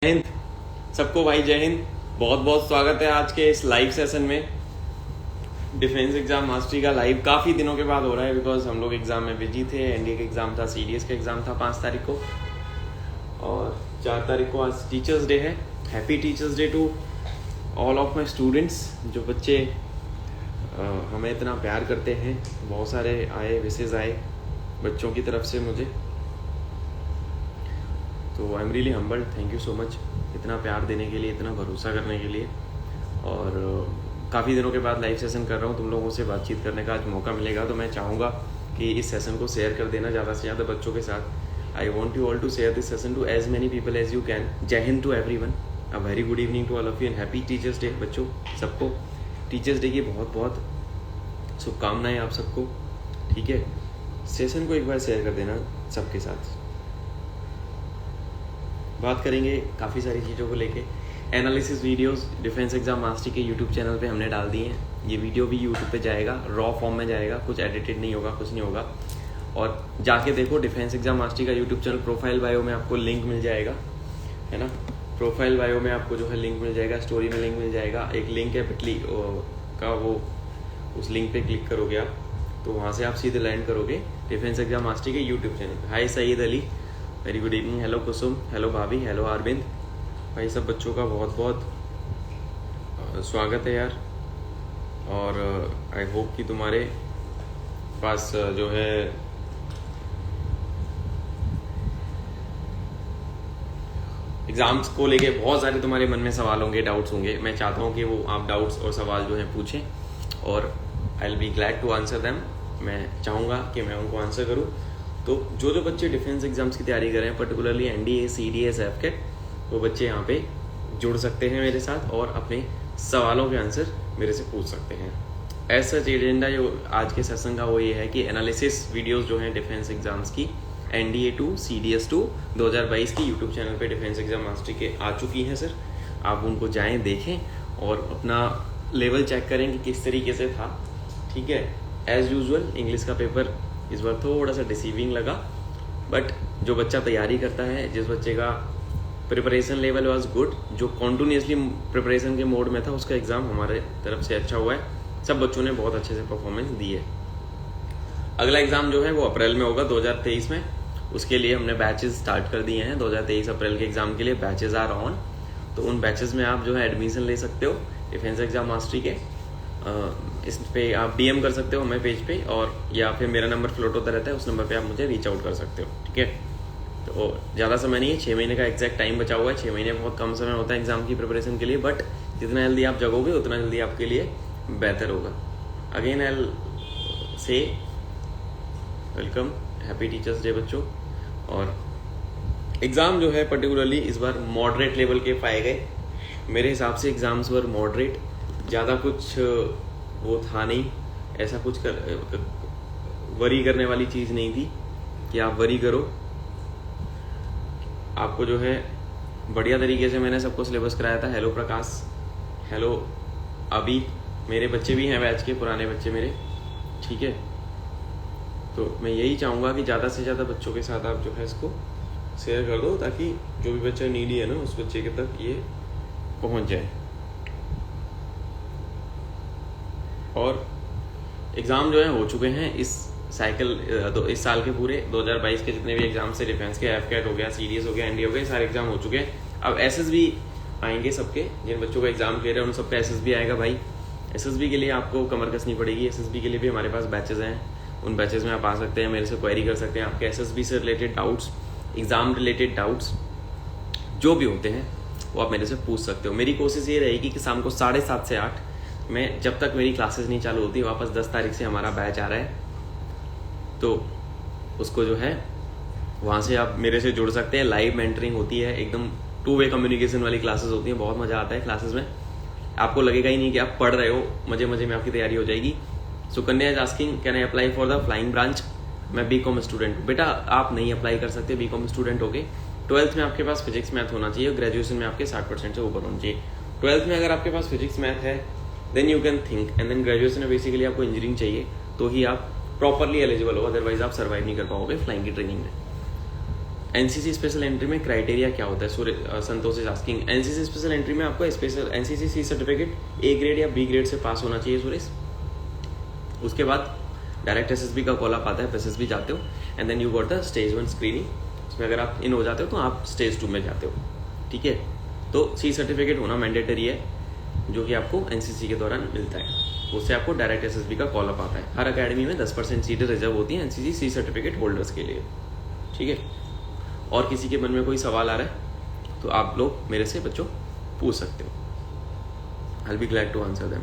हिंद सबको भाई, जय हिंद। बहुत बहुत स्वागत है आज के इस लाइव सेशन में। डिफेंस एग्जाम मास्टरी का लाइव काफ़ी दिनों के बाद हो रहा है, बिकॉज हम लोग एग्जाम में बिजी थे। एनडीए का एग्जाम था, सीडीएस का एग्जाम था 5 तारीख को, और 4 तारीख को आज टीचर्स डे है। Happy teachers day to all of my students. जो बच्चे हमें इतना प्यार करते हैं, बहुत सारे आए, विशेष आए बच्चों की तरफ से मुझे, तो I am really humbled. Thank you so much इतना प्यार देने के लिए, इतना भरोसा करने के लिए। और काफ़ी दिनों के बाद लाइव सेशन कर रहा हूँ, तुम लोगों से बातचीत करने का आज मौका मिलेगा, तो मैं चाहूँगा कि इस सेशन को शेयर कर देना ज़्यादा से ज़्यादा बच्चों के साथ। I want you all to share this session to as many people as you can. Jai Hind to everyone, a very good evening to all of you and happy teachers day. बच्चों सबको टीचर्स डे की बहुत बहुत शुभकामनाएं आप सबको। ठीक है, सेशन को एक बार शेयर कर देना सबके साथ। बात करेंगे काफ़ी सारी चीज़ों को लेके। Analysis videos defence exam mastery के यूट्यूब चैनल पे हमने डाल दिए हैं। ये वीडियो भी यूट्यूब पे जाएगा, रॉ फॉर्म में जाएगा, कुछ एडिटेड नहीं होगा, कुछ नहीं होगा। और जाके देखो डिफेंस एग्जाम मास्टरी का यूट्यूब चैनल। प्रोफाइल बायो में आपको लिंक मिल जाएगा, है ना। प्रोफाइल बायो में आपको जो है लिंक मिल जाएगा, स्टोरी में लिंक मिल जाएगा। एक लिंक है पिटली का, वो उस लिंक पे क्लिक करोगे आप, तो वहाँ से आप सीधे लैंड करोगे डिफेंस एग्जाम मास्टरी के YouTube channel. Hi Saeed Ali, very good evening. Hello Kusum, hello भाभी, हेलो अरविंद। भाई सब बच्चों का बहुत बहुत स्वागत है यार। और आई होप कि तुम्हारे पास जो है एग्जाम्स को लेके बहुत सारे तुम्हारे मन में सवाल होंगे, डाउट्स होंगे। मैं चाहता हूँ कि वो आप डाउट्स और सवाल जो है पूछें, और I will be glad to answer them. मैं चाहूँगा कि मैं उनको आंसर करूँ। तो जो बच्चे डिफेंस एग्जाम्स की तैयारी कर रहे हैं, पर्टिकुलरली एनडीए, सीडीएस, एफकेट, वो बच्चे यहाँ पे जुड़ सकते हैं मेरे साथ और अपने सवालों के आंसर मेरे से पूछ सकते हैं। ऐसा एजेंडा जो आज के सेशन का वो ये है कि एनालिसिस वीडियोस जो हैं डिफेंस एग्जाम्स की, एनडीए 2, सीडीएस 2 2022 की यूट्यूब चैनल पे डिफेंस एग्जाम मास्टरी के आ चुकी हैं सर। आप उनको जाएँ, देखें और अपना लेवल चेक करें कि किस तरीके से था। ठीक है, एज़ यूजुअल इंग्लिश का पेपर इस बार थोड़ा सा डिसीविंग लगा, बट जो बच्चा तैयारी करता है, जिस बच्चे का प्रिपरेशन लेवल वाज गुड, जो कॉन्टिन्यूसली प्रिपरेशन के मोड में था, उसका एग्ज़ाम हमारे तरफ से अच्छा हुआ है। सब बच्चों ने बहुत अच्छे से परफॉर्मेंस दी है। अगला एग्ज़ाम जो है वो अप्रैल में होगा 2023 में। उसके लिए हमने बैचेस स्टार्ट कर दिए हैं। 2023 अप्रैल के एग्ज़ाम के लिए बैचेस आर ऑन, तो उन बैचेस में आप जो है एडमिशन ले सकते हो डिफेंस एग्जाम मास्टरी के। इस पे आप डीएम कर सकते हो हमें पेज पे, और या फिर मेरा नंबर फ्लोट होता रहता है, उस नंबर पे आप मुझे रीच आउट कर सकते हो। ठीक है, तो ज़्यादा समय नहीं है, 6 महीने का एग्जैक्ट टाइम बचा हुआ है। 6 महीने बहुत कम समय होता है एग्जाम की प्रिपरेशन के लिए, बट जितना जल्दी आप जगोगे उतना जल्दी आपके लिए बेहतर होगा। अगेन आई से वेलकम, हैप्पी टीचर्स डे बच्चों। और एग्ज़ाम जो है पर्टिकुलरली इस बार मॉडरेट लेवल के पाए गए। मेरे हिसाब से एग्ज़ाम्स वर मॉडरेट, ज़्यादा कुछ वो था नहीं, ऐसा कुछ वरी करने वाली चीज़ नहीं थी कि आप वरी करो। आपको जो है बढ़िया तरीके से मैंने सबको सिलेबस कराया था। हेलो प्रकाश, हेलो अभी, मेरे बच्चे भी हैं बैच के, पुराने बच्चे मेरे। ठीक है, तो मैं यही चाहूँगा कि ज़्यादा से ज़्यादा बच्चों के साथ आप जो है इसको शेयर कर दो, ताकि जो भी बच्चा नीडी है ना, उस बच्चे के तक ये पहुँच जाए। और एग्ज़ाम जो है हो चुके हैं इस साइकिल, इस साल के पूरे 2022 के जितने भी एग्जाम से, डिफेंस के, एफकेट हो गया, सीडीएस हो गया, एनडीए हो गया, सारे एग्जाम हो चुके हैं। अब एसएसबी आएंगे सबके, जिन बच्चों का एग्जाम क्लियर है उन सबका एसएसबी आएगा भाई। एसएसबी के लिए आपको कमर कसनी पड़ेगी। एसएसबी के लिए भी हमारे पास बैचेज हैं, उन बैचेज में आप आ सकते हैं, मेरे से क्वेरी कर सकते हैं। आपके एसएसबी से related doubts, exam related doubts जो भी होते हैं वो आप मेरे से पूछ सकते हो। मेरी कोशिश ये रहेगी कि शाम को 7:30 से 8 में, जब तक मेरी क्लासेस नहीं चालू होती, वापस 10 तारीख से हमारा बैच आ रहा है, तो उसको जो है वहाँ से आप मेरे से जुड़ सकते हैं। लाइव मेंटरिंग होती है, एकदम 2 वे कम्युनिकेशन वाली क्लासेस होती हैं, बहुत मज़ा आता है क्लासेस में। आपको लगेगा ही नहीं कि आप पढ़ रहे हो, मजे मजे में आपकी तैयारी हो जाएगी। Sukanya is asking can I apply for the flying branch. मैं बीकॉम स्टूडेंट हूँ। बेटा आप नहीं अप्लाई कर सकते बीकॉम स्टूडेंट होके। 12th में आपके पास फिजिक्स मैथ होना चाहिए, ग्रेजुएशन में आपके 60% से ऊपर होना चाहिए। 12th में अगर आपके पास फिजिक्स मैथ है, then you can think, and then graduation में बेसिकली आपको इंजीनियरिंग चाहिए, तो ही आप प्रॉपरली एलिजिबल हो, अदरवाइज आप सर्वाइव नहीं कर पाओगे फ्लाइंग की ट्रेनिंग में। एनसीसी स्पेशल एंट्री में क्राइटेरिया क्या होता है? Santosh is asking. NCC special entry में आपको special NCC C certificate A grade या बी ग्रेड से पास होना चाहिए सुरेश। उसके बाद डायरेक्ट एसएसबी का कॉल आप आता है, एसएसबी जाते हो and then you got the stage 1 screening. उसमें अगर आप इन हो जाते हो तो आप स्टेज 2 में जाते हो, ठीक है। तो सी सर्टिफिकेट होना मैंडेटरी है, जो कि आपको एनसीसी के दौरान मिलता है। उससे आपको डायरेक्ट एसएसबी का कॉल अप आता है। हर अकेडमी में 10% सीटें रिजर्व होती हैं एनसीसी सी सर्टिफिकेट होल्डर्स के लिए, ठीक है। और किसी के मन में कोई सवाल आ रहा है तो आप लोग मेरे से बच्चों पूछ सकते हो, I will be glad to answer them.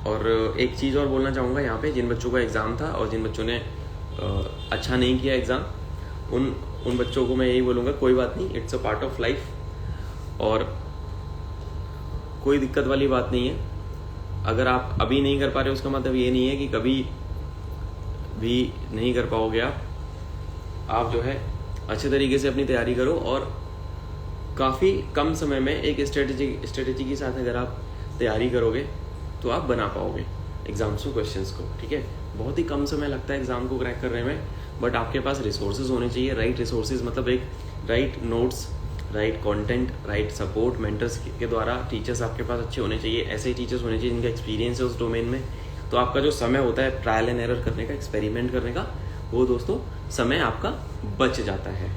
और एक चीज़ और बोलना चाहूँगा यहाँ पे, जिन बच्चों का एग्ज़ाम था और जिन बच्चों ने अच्छा नहीं किया एग्ज़ाम, उन बच्चों को मैं यही बोलूँगा, कोई बात नहीं, it's a part of life और कोई दिक्कत वाली बात नहीं है। अगर आप अभी नहीं कर पा रहे हो उसका मतलब ये नहीं है कि कभी भी नहीं कर पाओगे। आप जो है अच्छे तरीके से अपनी तैयारी करो और काफ़ी कम समय में एक स्ट्रेटेजी के साथ अगर आप तैयारी करोगे तो आप बना पाओगे एग्जाम्स को, क्वेश्चंस को, ठीक है। बहुत ही कम समय लगता है एग्जाम को क्रैक करने में, बट आपके पास रिसोर्सेज होने चाहिए। राइट रिसोर्सेज मतलब एक right notes, right content, right support, mentors के द्वारा टीचर्स आपके पास अच्छे होने चाहिए। ऐसे ही टीचर्स होने चाहिए जिनका एक्सपीरियंस है उस डोमेन में। तो आपका जो समय होता है ट्रायल एंड एरर करने का, एक्सपेरिमेंट करने का, वो दोस्तों समय आपका बच जाता है,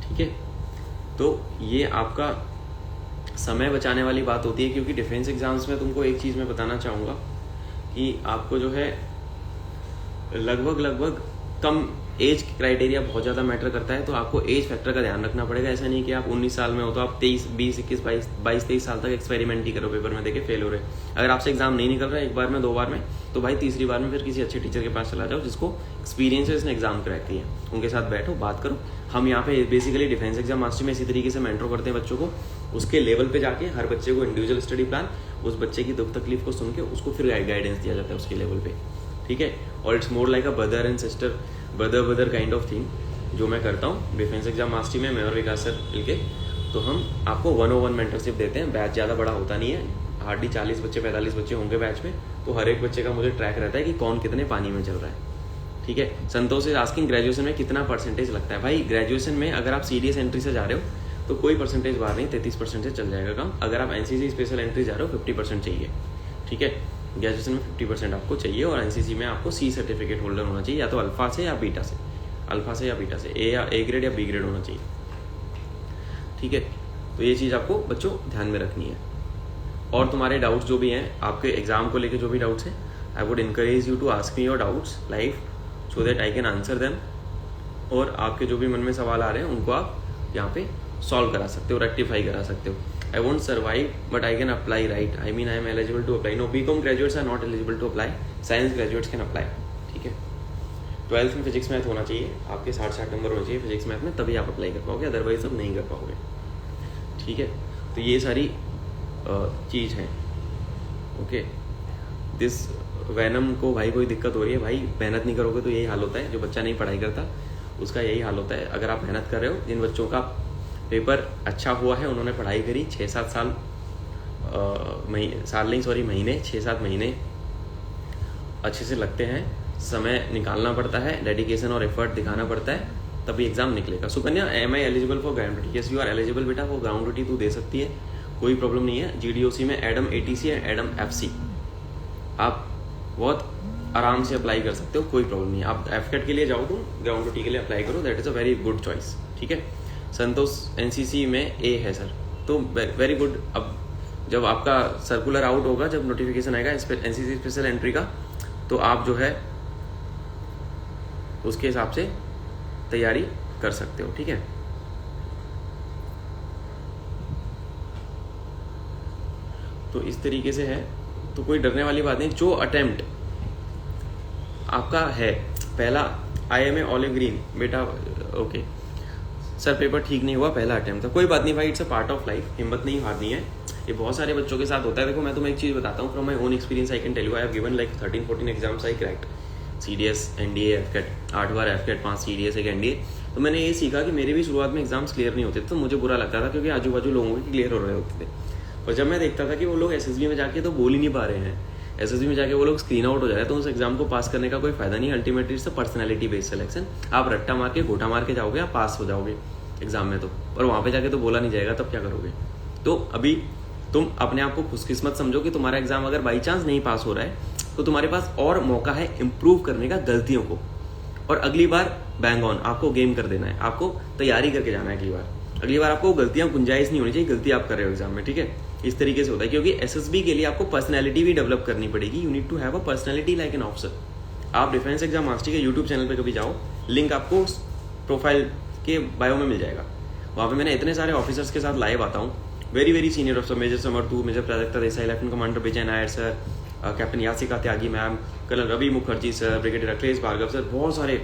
ठीक है। तो ये आपका समय बचाने वाली बात होती है, क्योंकि डिफेंस एग्जाम्स में तुमको एक चीज़ मैं बताना चाहूँगा कि आपको जो है लगभग कम एज क्राइटेरिया बहुत ज़्यादा मैटर करता है। तो आपको एज फैक्टर का ध्यान रखना पड़ेगा। ऐसा नहीं कि आप 19 साल में हो तो आप 22-23 साल तक एक्सपेरिमेंट ही करो, पेपर में देके फेल हो रहे। अगर आपसे एग्जाम नहीं निकल रहा है एक बार में, 2 बार में, तो भाई तीसरी बार में फिर किसी अच्छे टीचर के पास चला जाओ जिसको एक्सपीरियंस है, जिसने एग्जाम क्रैक किया है। उनके साथ बैठो, बात करो। हम यहाँ पे बेसिकली डिफेंस एग्जाम मास्टरी में इसी तरीके से मेंटर करते हैं बच्चों को। उसके लेवल पे जाके हर बच्चे को इंडिविजुअल स्टडी प्लान, उस बच्चे की दुख तकलीफ को सुन के उसको फिर गाइडेंस दिया जाता है उसके लेवल पे, ठीक है। और it's more like a brother and sister, brother kind of thing जो मैं करता हूँ डिफेंस एग्जाम मास्टरी में, मैं और विकास सर मिलके। तो हम आपको 101 मेंटरशिप देते हैं। बैच ज़्यादा बड़ा होता नहीं है, हार्डली 40 बच्चे 45 बच्चे होंगे बैच में। तो हर एक बच्चे का मुझे ट्रैक रहता है कि कौन कितने पानी में चल रहा है, ठीक है। संतोष इज आस्किंग ग्रेजुएशन में कितना परसेंटेज लगता है? भाई ग्रेजुएशन में अगर आप सीडीएस एंट्री से जा रहे हो तो कोई परसेंटेज बाहर नहीं, 33% से चल जाएगा काम। अगर आप एनसीसी स्पेशल एंट्री जा रहे हो 50% चाहिए, ठीक है। ग्रेजुएशन में 50% आपको चाहिए और एनसीसी में आपको सी सर्टिफिकेट होल्डर होना चाहिए, या तो अल्फा से या बीटा से, ए ग्रेड या बी ग्रेड होना चाहिए, ठीक है। तो ये चीज़ आपको बच्चों ध्यान में रखनी है। और तुम्हारे डाउट्स जो भी हैं आपके एग्जाम को लेके, जो भी डाउट्स हैं, I would encourage you to ask me your doubts live so that I can answer them. और आपके जो भी मन में सवाल आ रहे हैं उनको आप यहाँ पे सॉल्व करा सकते हो, रेक्टिफाई करा सकते हो। I won't survive, but I can apply, right? I mean, I am eligible to apply. No, BCom graduates are not eligible to apply. Science graduates can apply. ठीक है। 12th में फिजिक्स मैथ होना चाहिए, आपके 60 number होने चाहिए physics math में, तभी आप अप्लाई कर पाओगे, अदरवाइज आप नहीं कर पाओगे, ठीक है। तो ये सारी चीज़ है, ओके। दिस वैनम को भाई कोई दिक्कत हो रही है, भाई मेहनत नहीं करोगे तो यही हाल होता है। जो बच्चा नहीं पढ़ाई करता उसका यही हाल होता है। अगर आप मेहनत कर रहे हो, जिन बच्चों का पेपर अच्छा हुआ है, उन्होंने पढ़ाई करी 6-7 साल, महीने 6-7 महीने अच्छे से लगते हैं, समय निकालना पड़ता है, डेडिकेशन और एफर्ट दिखाना पड़ता है, तभी एग्जाम निकलेगा। Sukanya, am I eligible for ground duty? Yes you are eligible बेटा फॉर ग्राउंड ड्यूटी। तू दे सकती है, कोई प्रॉब्लम नहीं है। GDOC में एडम ATC है, एडम FC, आप बहुत आराम से अप्लाई कर सकते हो, कोई प्रॉब्लम नहीं है। आप FCAT के लिए जाओ तो ग्राउंड ड्यूटी के लिए अप्लाई करो, that is a very good choice, ठीक है। संतोष NCC में A है सर, तो वेरी गुड। अब जब आपका सर्कुलर आउट होगा, जब नोटिफिकेशन आएगा NCC स्पेशल एंट्री का, तो आप जो है उसके हिसाब से तैयारी कर सकते हो, ठीक है। तो इस तरीके से है, तो कोई डरने वाली बात नहीं। जो अटेम्प्ट आपका है पहला, IMA ऑलिव ग्रीन बेटा, ओके सर पेपर ठीक नहीं हुआ, पहला अटेम्प्ट था, कोई बात नहीं भाई, it's a part of life, हिम्मत नहीं हारनी है। ये बहुत सारे बच्चों के साथ होता है। देखो मैं तुम्हें एक चीज़ बताता हूँ, from my own experience I can tell you, I have given like 13-14 exams I cracked, CDS, NDA, FCAT, 8 बार FCAT, 5 CDS, 1 NDA। तो मैंने ये सीखा कि मेरे भी शुरुआत में एग्जाम्स क्लियर नहीं होते थे, तो मुझे बुरा लगता था, क्योंकि आजू बाजू लोगों के क्लियर हो रहे होते थे। और जब मैं देखता था कि वो लोग SSB में जाके तो बोल ही नहीं पा रहे हैं, एसएसबी में जाके वो लोग स्क्रीन आउट हो जा रहे हैं, तो उस एग्जाम को पास करने का कोई फायदा नहीं। Ultimately it's a personality based selection. आप रट्टा मार के घोटा मार के जाओगे, आप पास हो जाओगे एग्जाम में तो, और वहाँ पे जाके तो बोला नहीं जाएगा, तब क्या करोगे? तो अभी तुम अपने आप को खुशकिस्मत समझो कि तुम्हारा एग्जाम अगर बाई चांस नहीं पास हो रहा है तो तुम्हारे पास और मौका है इम्प्रूव करने का गलतियों को, और अगली बार बैंग ऑन आपको गेम कर देना है, आपको तैयारी करके जाना है अगली बार आपको गलतियां गुंजाइश नहीं होनी चाहिए, गलती आप कर रहे हो एग्जाम में, ठीक है? इस तरीके से होता है, क्योंकि एसएसबी के लिए आपको पर्सनैलिटी भी डेवलप करनी पड़ेगी। You need to have a personality like an officer. आप डिफेंस एग्जाम मास्टर के यूट्यूब चैनल पे कभी जाओ, लिंक आपको प्रोफाइल के बायो में मिल जाएगा। वहाँ पे मैंने इतने सारे ऑफिसर्स के साथ लाइव आता हूँ, very senior officer, major Samar 2, major Prajakta Desai, lieutenant commander Vijay Nair sir, captain Yasika Tyagi ma'am, colonel Ravi Mukherjee sir, brigadier Akhilesh Bhargav sir, बहुत सारे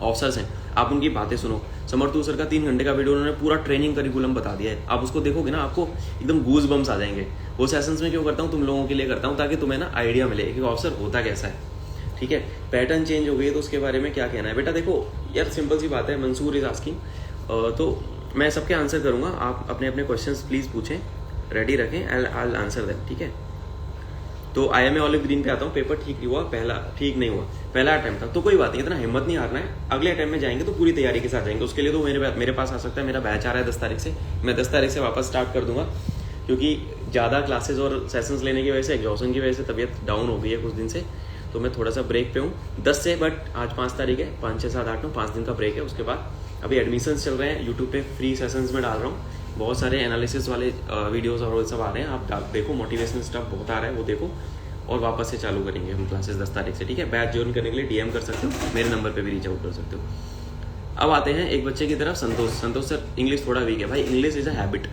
ऑफिसर्स हैं। आप उनकी बातें सुनो। समर 2 सर का 3 घंटे का वीडियो उन्होंने पूरा ट्रेनिंग करिकुलम बता दिया है। आप उसको देखोगे ना, आपको एकदम गूज बम्स आ जाएंगे। वो सेशंस में क्यों करता हूँ? तुम लोगों के लिए करता हूँ, ताकि तुम्हें ना आइडिया मिले कि ऑफिसर होता कैसा है, ठीक है? पैटर्न चेंज हो गई है तो उसके बारे में क्या कहना है? बेटा देखो यार, सिंपल सी बात है, मंसूर इज आस्किंग, तो मैं सबके आंसर करूंगा। आप अपने अपने क्वेश्चंस प्लीज पूछें, रेडी रखें, आई आंसर देम, ठीक है? तो IMA ऑलिव ग्रीन पे आता हूँ। पेपर ठीक नहीं हुआ, पहला अटेम्प्ट था, तो कोई बात नहीं, इतना हिम्मत नहीं हारना है। अगले अटेम्प्ट में जाएंगे तो पूरी तैयारी के साथ जाएंगे। उसके लिए तो मेरे पास आ सकता है, मेरा बैच आ रहा है 10 तारीख से, मैं 10 तारीख से वापस स्टार्ट कर दूंगा, क्योंकि ज़्यादा क्लासेज और सेशंस लेने की वजह से, एग्जॉशन की वजह से तबीयत डाउन हो गई है कुछ दिन से, तो मैं थोड़ा सा ब्रेक पे हूँ 10 से। बट आज 5 तारीख है, 5, 6, 7, 8, 9, 5 दिन का ब्रेक है। उसके बाद अभी एडमिशन्स चल रहे हैं, यूट्यूब पे फ्री सेशंस में डाल रहा हूँ, बहुत सारे एनालिसिस वाले वीडियोस और वो सब आ रहे हैं, आप देखो, मोटिवेशनल स्टफ बहुत आ रहा है, वो देखो, और वापस से चालू करेंगे हम क्लासेस 10 तारीख से, ठीक है? बैच ज्वाइन करने के लिए DM कर सकते हो, मेरे नंबर पे भी रीच आउट कर सकते हो। अब आते हैं एक बच्चे की तरफ, संतोष सर इंग्लिश थोड़ा वीक है। भाई English is a habit,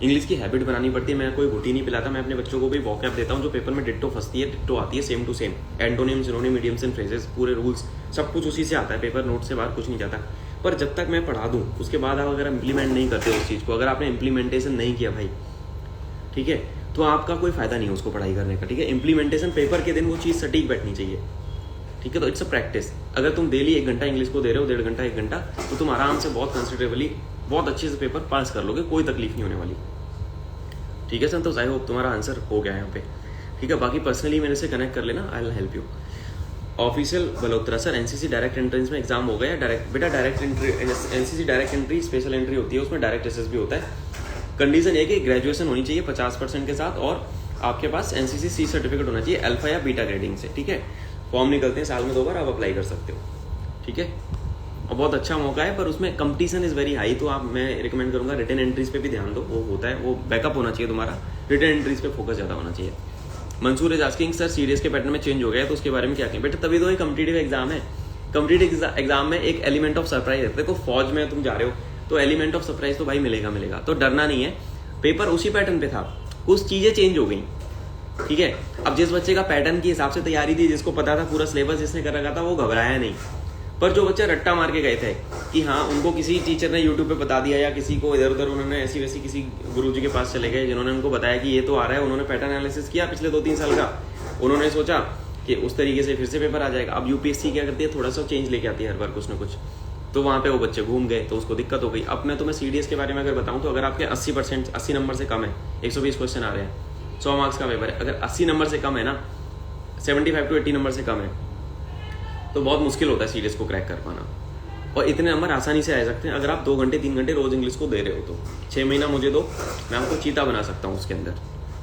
English की हैबिट बनानी पड़ती है। मैं कोई घुटी नहीं पिलाता, मैं अपने बच्चों को भी वॉकअप देता हूँ जो पेपर में डिट्टो फंसती है, डिट्टो आती है same to same, antonym, synonym, idioms and phrases, पूरे रूल्स सब कुछ उसी से आता है, पेपर नोट से बाहर कुछ नहीं जाता। पर जब तक मैं पढ़ा दूँ, उसके बाद आप अगर इम्प्लीमेंट नहीं करते उस चीज़ को, अगर आपने इम्प्लीमेंटेशन नहीं किया भाई, ठीक है, तो आपका कोई फायदा नहीं है उसको पढ़ाई करने का, ठीक है? इम्प्लीमेंटेशन पेपर के दिन वो चीज़ सटीक बैठनी चाहिए, ठीक है? तो इट्स अ प्रैक्टिस। अगर तुम डेली 1 घंटा इंग्लिश को दे रहे हो, 1.5 घंटा 1 घंटा, तो तुम आराम से बहुत कंसिडरेबली बहुत अच्छे से पेपर पास कर लोगे, कोई तकलीफ नहीं होने वाली, ठीक है संतोष? आई होप तुम्हारा आंसर हो गया यहाँ पे, ठीक है? बाकी पर्सनली मेरे से कनेक्ट कर लेना, I will help you. Official Balotra sir, NCC direct entrance में एग्जाम हो गया? बेटा direct entry, NCC direct entry special entry होती है, उसमें डायरेक्ट एसएस भी होता है। कंडीशन ये कि ग्रेजुएशन होनी चाहिए 50% के साथ, और आपके पास NCC C सर्टिफिकेट होना चाहिए अल्फा या बीटा ग्रेडिंग से, ठीक है? फॉर्म निकलते हैं साल में 2 बार, आप अप्लाई कर सकते हो, ठीक है? और बहुत अच्छा मौका है, पर उसमें कंपटीशन इज वेरी हाई, तो मैं रिकमेंड करूंगा रिटन एंट्रीज पे भी ध्यान दो, वो होता है, वो बैकअप होना चाहिए तुम्हारा, रिटन एंट्रीज पे फोकस ज़्यादा होना चाहिए। Mansoor is asking sir, CDS के पैटर्न में चेंज हो गया है, तो उसके बारे में क्या कहें? बेटा तभी तो ये कॉम्पिटिटिव एग्जाम है। कॉम्पिटिटिव एग्जाम में एक एलिमेंट ऑफ सरप्राइज है। देखो फौज में तुम जा रहे हो तो एलिमेंट ऑफ सरप्राइज तो भाई मिलेगा, तो डरना नहीं है। पेपर उसी पैटर्न पे था, कुछ चीजें चेंज हो गई, ठीक है? अब जिस बच्चे का पैटर्न के हिसाब से तैयारी थी, जिसको पता था पूरा सिलेबस जिसने कर रखा था, वो घबराया नहीं। पर जो बच्चे रट्टा मार के गए थे कि हाँ, उनको किसी टीचर ने यूट्यूब पे बता दिया, या किसी को इधर उधर उन्होंने ऐसी वैसी किसी गुरुजी के पास चले गए जिन्होंने उनको बताया कि ये तो आ रहा है, उन्होंने पैटर्न एनालिसिस किया पिछले 2-3 साल का, उन्होंने सोचा कि उस तरीके से फिर से पेपर आ जाएगा। अब यूपीएससी क्या करती है, थोड़ा सा चेंज लेके आती है हर बार कुछ ना कुछ, तो वहाँ पे वो बच्चे घूम गए, तो उसको दिक्कत हो गई। अब मैं तुम्हें सीडीएस के बारे में अगर बताऊँ तो अगर आपके 80 नंबर से कम है, 120 क्वेश्चन आ रहे हैं, 100 मार्क्स का पेपर है, अगर 80 नंबर से कम है ना, 75 to 80 नंबर से कम है, तो बहुत मुश्किल होता है सीडीएस को क्रैक कर पाना। और इतने नंबर आसानी से आ सकते हैं अगर आप 2 घंटे 3 घंटे रोज इंग्लिश को दे रहे हो तो। 6 महीना मुझे दो, मैं आपको चीता बना सकता हूँ उसके अंदर,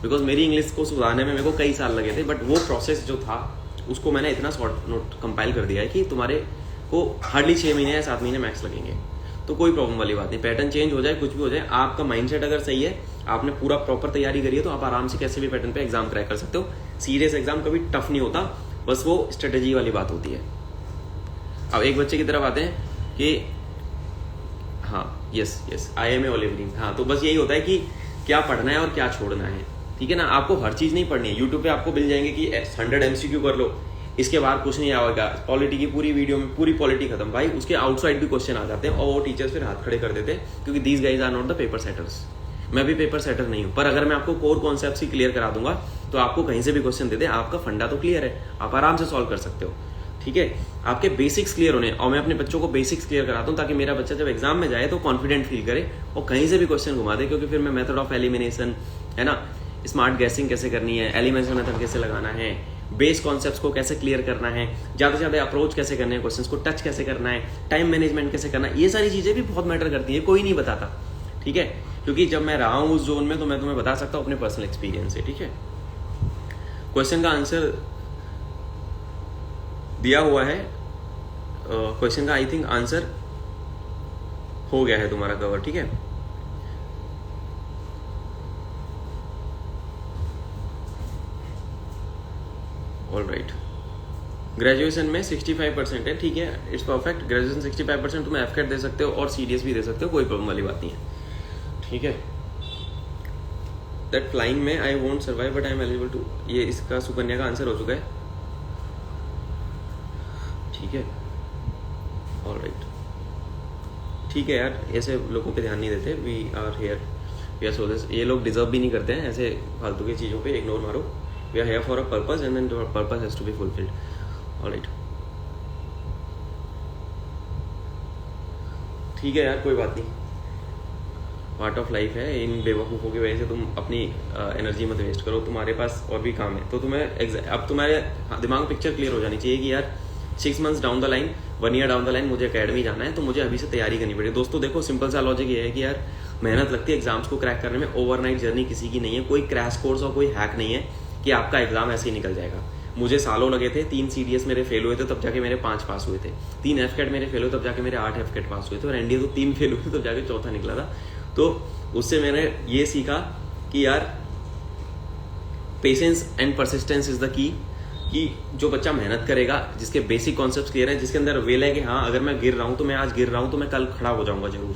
बिकॉज मेरी इंग्लिश को सुधारने में मेरे को कई साल लगे थे, बट वो प्रोसेस जो था उसको मैंने इतना शॉर्ट नोट कंपाइल कर दिया है कि तुम्हारे को हार्डली 6 महीने या 7 महीने मैक्स लगेंगे, तो कोई प्रॉब्लम वाली बात नहीं। पैटर्न चेंज हो जाए, कुछ भी हो जाए, आपका माइंडसेट अगर सही है, आपने पूरा प्रॉपर तैयारी करी है, तो आप आराम से कैसे भी पैटर्न पे एग्जाम क्रैक कर सकते हो। सीरियस एग्जाम कभी टफ नहीं होता, बस वो स्ट्रेटेजी वाली बात होती है। अब एक बच्चे की तरफ आते हैं कि हाँ यस IMA ओलिवरिंग, हाँ तो बस यही होता है कि क्या पढ़ना है और क्या छोड़ना है, ठीक है ना? आपको हर चीज़ नहीं पढ़नी है। यूट्यूब पे आपको मिल जाएंगे कि 100 MCQ कर लो, इसके बाद कुछ नहीं आएगा। पॉलिटी की पूरी वीडियो में पूरी पॉलिटी खत्म, भाई उसके आउटसाइड भी क्वेश्चन आ जाते हैं और वो टीचर्स फिर हाथ खड़े कर देते हैं, क्योंकि these guys are not the paper setters. मैं भी पेपर सेटर नहीं हूँ, पर अगर मैं आपको कोर कॉन्सेप्ट ही क्लियर करा दूंगा तो आपको कहीं से भी क्वेश्चन दे दे, आपका फंडा तो क्लियर है, आप आराम से सॉल्व कर सकते हो, ठीक है? आपके बेसिक्स क्लियर होने, और मैं अपने बच्चों को बेसिक्स क्लियर कराता हूँ ताकि मेरा बच्चा जब एग्जाम में जाए तो कॉन्फिडेंट फील करे और कहीं से भी क्वेश्चन घुमा दे, क्योंकि फिर मैं मेथड ऑफ एलिमिनेशन है ना, स्मार्ट गैसिंग कैसे करनी है, एलिमिनेशन मेथड कैसे लगाना है, बेस कॉन्सेप्ट्स को कैसे क्लियर करना है, ज़्यादा से ज़्यादा अप्रोच कैसे करने हैं, क्वेश्चंस को टच कैसे करना है, टाइम मैनेजमेंट कैसे करना है, ये सारी चीज़ें भी बहुत मैटर करती है, कोई नहीं बताता, ठीक है। क्योंकि जब मैं रहा हूँ उस जोन में तो मैं तुम्हें बता सकता हूँ अपने पर्सनल एक्सपीरियंस से, ठीक है। क्वेश्चन का आंसर दिया हुआ है, क्वेश्चन का आई थिंक आंसर हो गया है तुम्हारा कवर, ठीक है। ऑल राइट, ग्रेजुएशन में 65% है, ठीक है, इट्स परफेक्ट। ग्रेजुएशन 65% तुम्हें एफकेट दे सकते हो और सीडीएस भी दे सकते हो, कोई प्रॉब्लम वाली बात नहीं है, ठीक है। दैट फ्लाइंग में I won't survive but I am eligible to, ये इसका सुकन्या का आंसर हो चुका है, ठीक है। ऑल राइट, ठीक है यार, ऐसे लोगों पे ध्यान नहीं देते, we are here, we are so this, ये लोग डिजर्व भी नहीं करते हैं ऐसे फालतू की चीज़ों पे इग्नोर मारो। We are here for a purpose and then your purpose has to be fulfilled. All right, ठीक है यार, कोई बात नहीं, पार्ट ऑफ लाइफ है। इन बेवकूफ़ों की वजह से तुम अपनी एनर्जी मत वेस्ट करो, तुम्हारे पास और भी काम है। तो तुम्हें अब तुम्हारे दिमाग में पिक्चर क्लियर हो जानी चाहिए कि यार 6 months down the line, 1 year down the line मुझे अकेडमी जाना है, तो मुझे अभी से तैयारी करनी पड़ेगी। दोस्तों देखो, सिंपल सा लॉजिक ये है कि यार मेहनत लगती है एग्जाम्स को क्रैक करने में, ओवरनाइट जर्नी किसी की नहीं है, कोई क्रैश कोर्स और कोई हैक नहीं है कि आपका एग्जाम ऐसे ही निकल जाएगा। मुझे सालों लगे थे, 3 CDS मेरे फेल हुए थे तब जाके मेरे 5 पास हुए थे, 3 एफकेट मेरे फेल हुए तब जाके मेरे 8 एफकेट पास हुए थे, और एनडीए तो 3 फेल हुए तब जाके चौथा निकला था। तो उससे मैंने ये सीखा कि यार patience and persistence is the key, कि जो बच्चा मेहनत करेगा, जिसके बेसिक कॉन्सेप्ट्स क्लियर है, जिसके अंदर वेल है कि हाँ अगर मैं गिर रहा हूँ तो मैं आज गिर रहा हूँ तो मैं कल खड़ा हो जाऊंगा जरूर,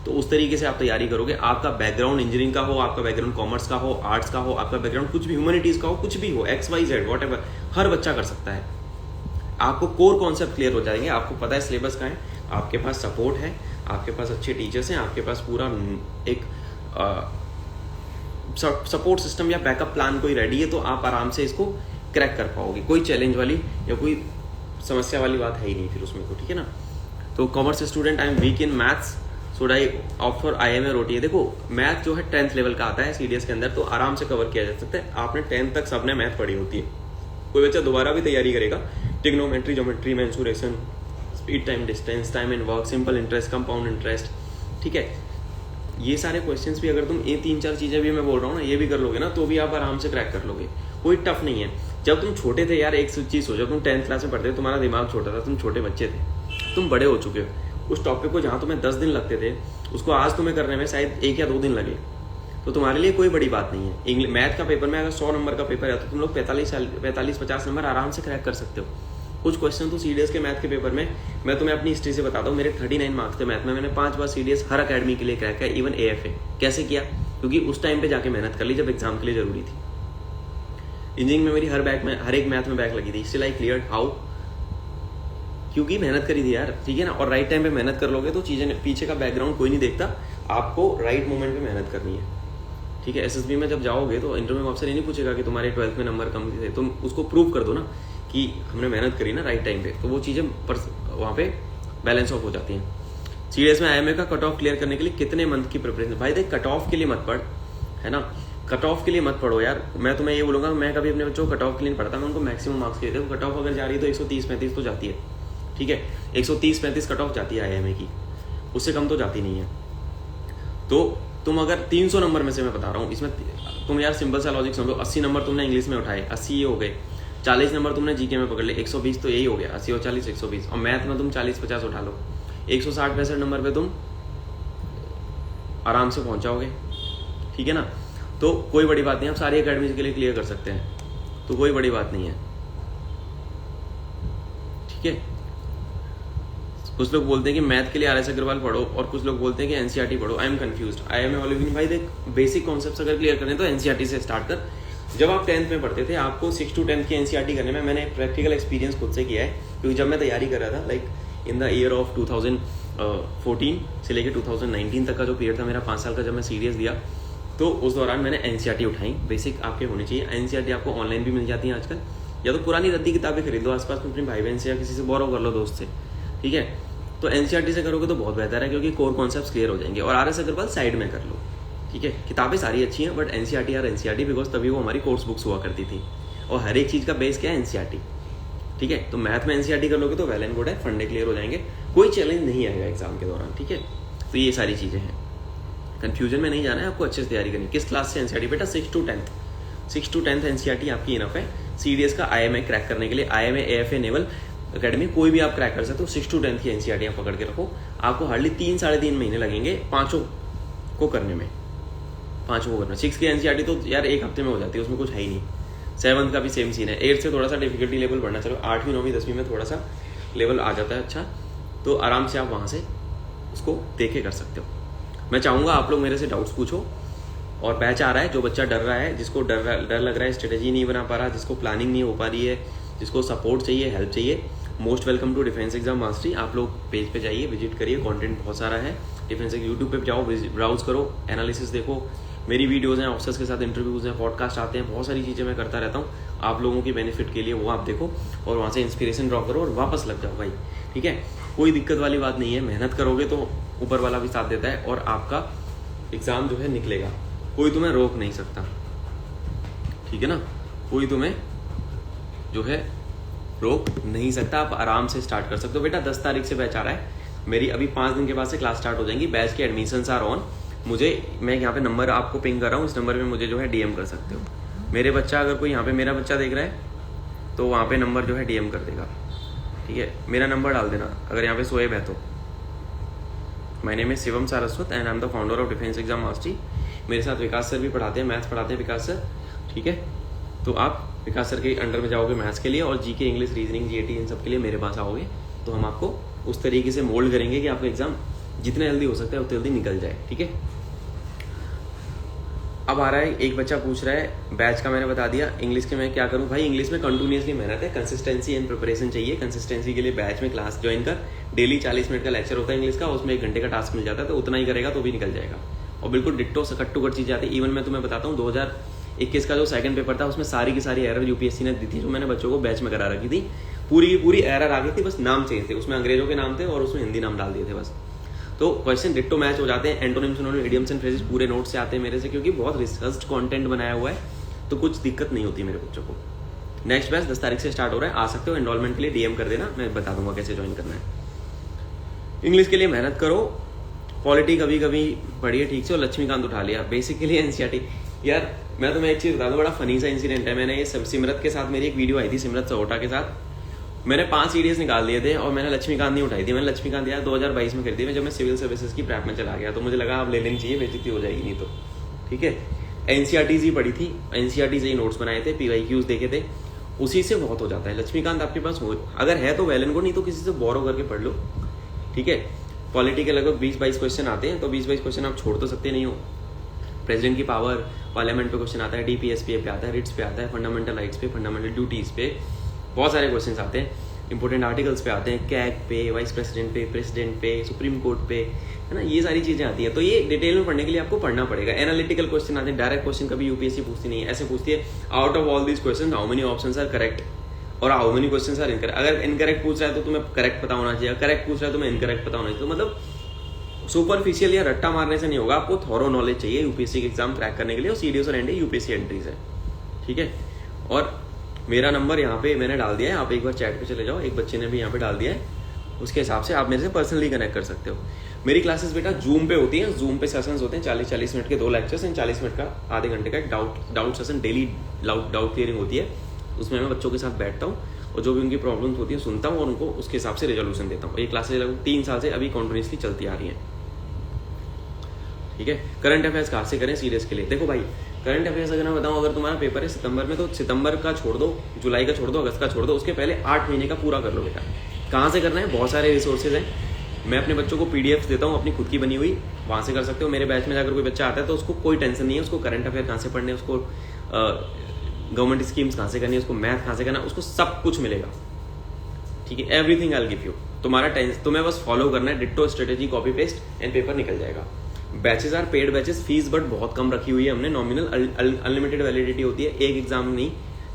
तो उस तरीके से आप तैयारी करोगे। आपका बैकग्राउंड इंजीनियरिंग का हो, आपका बैकग्राउंड कॉमर्स का हो, आर्ट्स का हो, आपका बैकग्राउंड कुछ भी ह्यूमैनिटीज का हो, कुछ भी हो, XYZ व्हाटएवर, हर बच्चा कर सकता है। आपको कोर कॉन्सेप्ट क्लियर हो जाएंगे, आपको पता है सिलेबस का है, आपके पास सपोर्ट है, आपके पास अच्छे टीचर्स हैं, आपके पास पूरा एक सपोर्ट सिस्टम या बैकअप प्लान कोई रेडी है, तो आप आराम से इसको क्रैक कर पाओगे। कोई चैलेंज वाली या कोई समस्या वाली बात है ही नहीं फिर उसमें, तो ठीक है ना। तो commerce student, I am weak in maths, should I opt for IMA रोटी है। देखो मैथ जो है 10th लेवल का आता है CDS के अंदर, तो आराम से कवर किया जा सकता है। आपने 10th तक सबने मैथ पढ़ी होती है, कोई बच्चा दोबारा भी तैयारी करेगा, trigonometry, geometry, mensuration, speed, time, distance, time and work, simple interest, compound interest, ठीक है, ये सारे क्वेश्चंस भी अगर तुम ये 3-4 चीज़ें भी मैं बोल रहा हूँ ना, ये भी कर लोगे ना, तो भी आप आराम से क्रैक कर लोगे, कोई टफ नहीं है। जब तुम छोटे थे यार, एक चीज़ सोचो, तुम 10th क्लास में पढ़ते थे, तुम्हारा दिमाग छोटा था, तुम छोटे बच्चे थे, तुम बड़े हो चुके हो। उस टॉपिक को जहाँ तुम्हें 10 दिन लगते थे, उसको आज तुम्हें करने में शायद 1 या 2 दिन लगे, तो तुम्हारे लिए कोई बड़ी बात नहीं है। इंग्लिश मैथ का पेपर में अगर 100 नंबर का पेपर है तो तुम लोग 45-50 नंबर आराम से क्रैक कर सकते हो। कुछ क्वेश्चन तो CDS के मैथ के पेपर में, मैं तुम्हें अपनी हिस्ट्री से बताता हूँ, मेरे 39 मार्क्स थे मैथ में, मैंने 5 बार CDS हर अकेडमी के लिए क्रैक किया, इवन AFA। कैसे किया? क्योंकि उस टाइम पे जाके मेहनत कर ली जब एग्जाम के लिए जरूरी थी। इंजीनियरिंग में मेरी हर एक मैथ में बैक लगी थी, स्टिल आई क्लियर्ड। हाउ? क्योंकि मेहनत करी थी यार, ठीक है ना। और राइट टाइम पे मेहनत कर लोगे तो चीजें, पीछे का बैकग्राउंड कोई नहीं देखता, आपको राइट मोमेंट पे मेहनत करनी है, ठीक है। SSB में जब जाओगे तो इंटरव्यू में अफसर ये नहीं पूछेगा कि तुम्हारे 12th में नंबर कम थे, तुम उसको प्रूव कर दो ना कि हमने मेहनत करी ना राइट टाइम पे, तो वो चीज़ें वहाँ पे बैलेंस ऑफ हो जाती हैं। CDS में IMA का कट ऑफ क्लियर करने के लिए कितने मंथ की प्रिपरेशन? भाई देख, कट ऑफ के लिए मत पढ़, है ना, कट ऑफ के लिए मत पढ़ो यार। मैं तुम्हें ये बोलूँगा, मैं कभी अपने बच्चों को कट ऑफ के लिए नहीं पढ़ता, मैं उनको मैक्सिमम मार्क्स के देता हूँ। कट ऑफ अगर जा रही है तो 130-35 तो जाती है, ठीक है, 130-35 कट ऑफ जाती है IMA की, उससे कम तो जाती नहीं है। तो तुम अगर 300 नंबर में से, मैं बता रहा हूँ, इसमें तुम यार सिंपल सा लॉजिक समझो, 80 नंबर तुमने इंग्लिश में उठाए, 80 ये हो गए, 40 नंबर तुमने GK में पकड़ ले, 120 तो यही हो गया, 80 और 40 120, और मैथ में तुम 40-50 उठा लो, 160-65 नंबर पे तुम आराम से पहुंच जाओगे, ठीक है ना। तो कोई बड़ी बात नहीं, आप सारी अकेडमी के लिए क्लियर कर सकते हैं, तो कोई बड़ी बात नहीं है, ठीक है। कुछ लोग बोलते हैं कि मैथ के लिए RS अग्रवाल पढ़ो, और कुछ लोग बोलते हैं कि NCERT पढ़ो। I am confused. IMA वाले भी भाई देख, बेसिक कॉन्सेप्ट्स अगर क्लियर करने तो NCERT से स्टार्ट कर। जब आप 10th में पढ़ते थे, आपको 6 to 10 की NCERT करने में, मैंने प्रैक्टिकल एक्सपीरियंस खुद से किया है, क्योंकि जब मैं तैयारी कर रहा था, like in the year of 2014 से लेकर 2019 तक का जो पीरियड था मेरा, 5 साल का, जब मैं CDS दिया, तो उस दौरान मैंने NCERT उठाई। बेसिक आपके होनी चाहिए। NCERT आपको ऑनलाइन भी मिल जाती है आजकल, या तो पुरानी रद्दी किताबें खरीद लो, आसपास में अपने भाई बहन से या किसी से बोरो कर लो, दोस्त से, ठीक है। तो NCERT से करोगे तो बहुत बेहतर है, क्योंकि कोर कॉन्सेप्ट्स क्लियर हो जाएंगे। और RS अग्रवाल साइड में कर लो, ठीक है। किताबें सारी अच्छी हैं, बट NCERT बिकॉज तभी वो हमारी कोर्स बुक्स हुआ करती थी। और हर एक चीज़ का बेस क्या है, एनसीईआरटी। ठीक है, तो मैथ में एनसीईआरटी कर लोगे तो वेल एंड गुड है, फंडे क्लियर हो जाएंगे, कोई चैलेंज नहीं आएगा एग्जाम के दौरान। ठीक है, तो ये सारी चीज़ें हैं, कंफ्यूजन में नहीं जाना है आपको, अच्छे से तैयारी करनी। किस क्लास से एनसीईआरटी बेटा? 6 to 10th एनसीईआरटी आपकी इनफ है। सीडीएस का आईएमए क्रैक करने के लिए, आईएमए एएफए नेवल अकेडमी कोई भी आप क्रैक कर सकते हो। 6 to 10th की एनसीईआरटी आप पकड़ के रखो, आपको हार्डली 3-3.5 महीने लगेंगे पांचों को करने में, पांचों को करना। 6 की एनसीईआरटी तो यार 1 हफ्ते में हो जाती है, उसमें कुछ है ही नहीं। 7th का भी सेम सीन है। 8th से थोड़ा सा डिफिकल्टी लेवल बढ़ना, चलो 8वीं 9वीं 10वीं में थोड़ा सा लेवल आ जाता है अच्छा, तो आराम से आप वहाँ से उसको देखे कर सकते हो। मैं चाहूँगा आप लोग मेरे से डाउट्स पूछो, और बैच आ रहा है, जो बच्चा डर रहा है, जिसको डर लग रहा है, स्ट्रेटेजी नहीं बना पा रहा, जिसको प्लानिंग नहीं हो पा रही है, जिसको सपोर्ट चाहिए, हेल्प चाहिए, most welcome to defence exam mastery. आप लोग पेज पे जाइए, विजिट करिए, कंटेंट बहुत सारा है डिफेंस। यूट्यूब पे जाओ, ब्राउज करो, एनालिसिस देखो, मेरी वीडियोज़ हैं, ऑफिसर्स के साथ इंटरव्यूज़ हैं, पॉडकास्ट आते हैं, बहुत सारी चीज़ें मैं करता रहता हूँ आप लोगों की बेनिफिट के लिए, वो आप देखो और वहाँ से इंस्पिरेशन ड्रॉ करो और वापस लग जाओ भाई। ठीक है, कोई दिक्कत वाली बात नहीं है, मेहनत करोगे तो ऊपर वाला भी साथ देता है और आपका एग्ज़ाम जो है निकलेगा, कोई तुम्हें रोक नहीं सकता। ठीक है ना, कोई तुम्हें जो है रोक नहीं सकता, आप आराम से स्टार्ट कर सकते हो। बेटा 10 तारीख से बैच आ रहा है मेरी, अभी 5 दिन के बाद से क्लास स्टार्ट हो जाएंगी। बैच के एडमिशन्स आर ऑन। मैं यहाँ पे नंबर आपको पिंग कर रहा हूँ, इस नंबर पे मुझे जो है डीएम कर सकते हो। मेरे बच्चा, अगर कोई यहाँ पे मेरा बच्चा देख रहा है तो वहाँ पे नंबर जो है डीएम कर देगा। ठीक है, मेरा नंबर डाल देना अगर यहाँ पे शोएब है तो। My name is Shivam Saraswat and I am the founder of defence exam mastery. मेरे साथ विकास सर भी पढ़ाते हैं, मैथ्स पढ़ाते हैं विकास सर। ठीक है, तो आप विकास सर के अंडर में जाओगे मैथ्स के लिए, और जीके, इंग्लिश, रीजनिंग, जीएटी इन सब के लिए मेरे पास आओगे तो हम आपको उस तरीके से मोल्ड करेंगे कि आपका एग्जाम जितना जल्दी हो सकता है उतनी जल्दी निकल जाए। ठीक है, अब आ रहा है, एक बच्चा पूछ रहा है बैच का मैंने बता दिया, इंग्लिश के मैं क्या करूं भाई? इंग्लिश में कंटिन्यूसली मेहनत है, कंसिस्टेंसी एंड प्रिपरेशन चाहिए। कंसिस्टेंसी के लिए बैच में क्लास ज्वाइन कर, डेली 40 मिनट का लेक्चर होता है इंग्लिश का, उसमें 1 घंटे का टास्क मिल जाता है, तो उतना ही करेगा तो भी निकल जाएगा। और बिल्कुल डिट्टो कट टू कट चीज़ आती है। इवन मैं तुम्हें बताता हूँ 2021 का जो सेकंड पेपर था उसमें सारी की सारी एरर यूपीएससी ने दी थी, जो मैंने बच्चों को बैच में करा रखी थी, पूरी की पूरी एरर आ गई थी, बस नाम चेंज थे, उसमें अंग्रेजों के नाम थे और उसमें हिंदी नाम डाल दिए थे बस। तो क्वेश्चन डिट्टो मैच हो जाते हैं, antonyms synonym idioms and phrases पूरे नोट से आते हैं मेरे से, क्योंकि बहुत रिसर्च कंटेंट बनाया हुआ है, तो कुछ दिक्कत नहीं होती मेरे बच्चों को। नेक्स्ट बैच 10 तारीख से स्टार्ट हो रहा है, आ सकते हो। एनरोलमेंट के लिए डीएम कर देना, मैं बता दूंगा कैसे ज्वाइन करना है। इंग्लिश के लिए मेहनत करो, पॉलिटी कभी कभी पढ़िए ठीक से, और लक्ष्मीकांत उठा लिया। बेसिकली एनसीईआरटी, यार मैं तुम्हें एक चीज़ बता दूँ, बड़ा फनी सा इंसिडेंट है। मैंने ये सब सिमरत के साथ मेरी एक वीडियो आई थी, सिमरत सहोटा के साथ, मैंने 5 सीडीएस निकाल दिए थे और मैंने लक्ष्मीकांत नहीं उठाई थी। मैंने लक्ष्मीकांत यार 2022 में खरीदी, जब मैं सिविल सर्विसेज की प्रैप में चला गया, तो मुझे लगा अब ले लेनी चाहिए, बेइज्जती हो जाएगी नहीं तो। ठीक है, एनसीईआरटी ही पढ़ी थी, एनसीईआरटी से ही नोट्स बनाए थे, पीवाईक्यूज देखे थे, उसी से बहुत हो जाता है। लक्ष्मीकांत आपके पास हो अगर है तो वेल एंड गुड, नहीं तो किसी से बोरो करके पढ़ लो। ठीक है, पॉलिटी के लगभग 20-22 क्वेश्चन आते हैं, तो 20-22 क्वेश्चन आप छोड़ तो सकते नहीं हो। प्रेसिडेंट की पावर, पार्लियामेंट पे क्वेश्चन आता है, डीपीएसपी पे आता है, रिट्स पे आता है, फंडामेंटल राइट्स पे, फंडामेंटल ड्यूटीज पे, बहुत सारे क्वेश्चन आते हैं। इंपॉर्टेंट आर्टिकल्स पे आते हैं, कैग पे, वाइस प्रेसिडेंट पे, प्रेसिडेंट पे, सुप्रीम कोर्ट पे, है ना, ये सारी चीज़ें आती हैं। तो ये डिटेल में पढ़ने के लिए आपको पढ़ना पड़ेगा। एनालिटिकल क्वेश्चन आते हैं, डायरेक्ट क्वेश्चन कभी यूपीएससी पूछती नहीं है, ऐसे पूछती है out of all these question how many options are correct और how many questions are incorrect. अगर इनकरेक्ट पूछ रहा है तो तुम्हें करेक्ट पता होना चाहिए, करेक्ट पूछ रहा है तो तुम्हें इनकरेक्ट पता होना चाहिए। तो मतलब सुपरफिशियल या रट्टा मारने से नहीं होगा, आपको थॉरो नॉलेज चाहिए यूपीएससी के एग्जाम क्रैक करने के लिए, और सीडीएस और एनडीए यूपीएससी एंट्रीज है। ठीक है, और मेरा नंबर यहाँ पे मैंने डाल दिया है, आप एक बार चैट पे चले जाओ, एक बच्चे ने भी यहाँ पे डाल दिया है, उसके हिसाब से आप मेरे से पर्सनली कनेक्ट कर सकते हो। मेरी क्लासेस बेटा जूम पे होती हैं, जूम पे सेशंस होते हैं 40-40 मिनट के 2 लेक्चर्स एंड 40 मिनट का आधे घंटे का doubt session, daily doubt clearing होती है। उसमें मैं बच्चों के साथ बैठता हूँ और जो भी उनकी प्रॉब्लम्स होती है सुनता हूँ और उनको उसके हिसाब से रेजोल्यूशन देता हूँ। ये क्लासेस लगभग 3 साल से अभी कॉन्टिन्यूसली चलती आ रही हैं। ठीक है, करंट अफेयर्स कहाँ से करें सीरियस के लिए? देखो भाई, करंट अफेयर्स अगर मैं बताऊं, अगर तुम्हारा पेपर है सितंबर में, तो सितंबर का छोड़ दो, जुलाई का छोड़ दो, अगस्त का छोड़ दो, उसके पहले 8 महीने का पूरा कर लो बेटा। कहाँ से करना है? बहुत सारे रिसोर्सेज हैं, मैं अपने बच्चों को पीडीएफ देता हूँ अपनी खुद की बनी हुई, वहाँ से कर सकते हो। मेरे बैच में अगर कोई बच्चा आता है तो उसको कोई टेंशन नहीं है, उसको करंट अफेयर कहाँ से पढ़ने, उसको गवर्नमेंट स्कीम्स कहाँ से करनी है, उसको मैथ कहाँ से करना, उसको सब कुछ मिलेगा। ठीक है, everything I will give you. तुम्हारा टेंशन, तुम्हें बस फॉलो करना है, ditto strategy copy paste and paper निकल जाएगा। Batches are paid batches, fees but बहुत कम रखी हुई है हमने, नॉमिनल, अनलिमिटेड वैलिडिटी होती है, एक एग्जाम नहीं,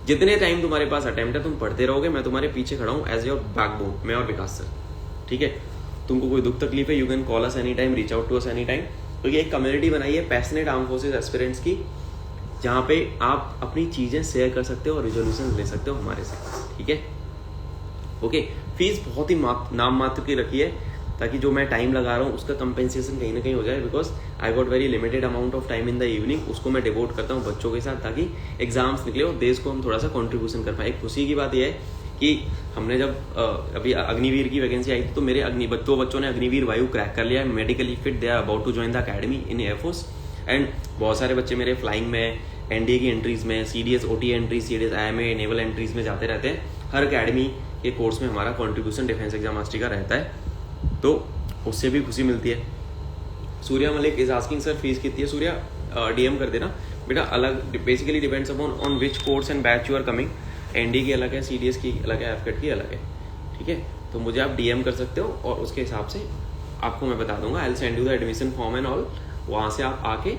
जितने टाइम तुम्हारे पास अटेम्प्ट है तुम पढ़ते रहोगे, मैं तुम्हारे पीछे खड़ा हूँ एज योर बैकबोन, मैं और विकास सर। ठीक है, तुमको कोई दुख तकलीफ है, you can call us any time, reach out to us any time. तो ये एक कम्युनिटी बनाई है पैशनेट आर्म फोर्सेज एस्पिरेंट्स की, जहाँ पे आप अपनी चीज़ें शेयर कर सकते हो और रिजोल्यूशन ले सकते हो हमारे साथ, ठीक है। ओके, फीस बहुत ही नाम मात्र की रखी है, ताकि जो मैं टाइम लगा रहा हूँ उसका कंपेंसेशन कहीं ना कहीं हो जाए, because I got very limited amount of time in the evening, उसको मैं डिवोट करता हूँ बच्चों के साथ, ताकि एग्जाम्स निकले और देश को हम थोड़ा सा कॉन्ट्रीब्यूशन कर पाए। एक खुशी की बात यह है कि हमने जब अभी अग्निवीर की वैकेंसी आई थी तो मेरे बच्चों ने अग्निवीर वायु क्रैक कर लिया है, medically fit, they are about to join the academy in air force. And बहुत सारे बच्चे मेरे फ्लाइंग में, एनडीए की एंट्रीज में, CDS OT entries, CDS IMA naval entries में जाते रहते हैं। हर अकेडमी के कोर्स में हमारा कॉन्ट्रीब्यूशन डिफेंस एग्जाम मास्टरी का रहता है, तो उससे भी खुशी मिलती है। Surya Malik is asking sir fees कितनी है? सूर्या डीएम कर देना बेटा। अलग basically depends upon on which course and batch you are coming. ND की अलग है, सीडीएस की अलग है, एफकेट की अलग है, ठीक है। तो मुझे आप डीएम कर सकते हो और उसके हिसाब से आपको मैं बता दूंगा। I will send you the admission form and all, वहाँ से आप आके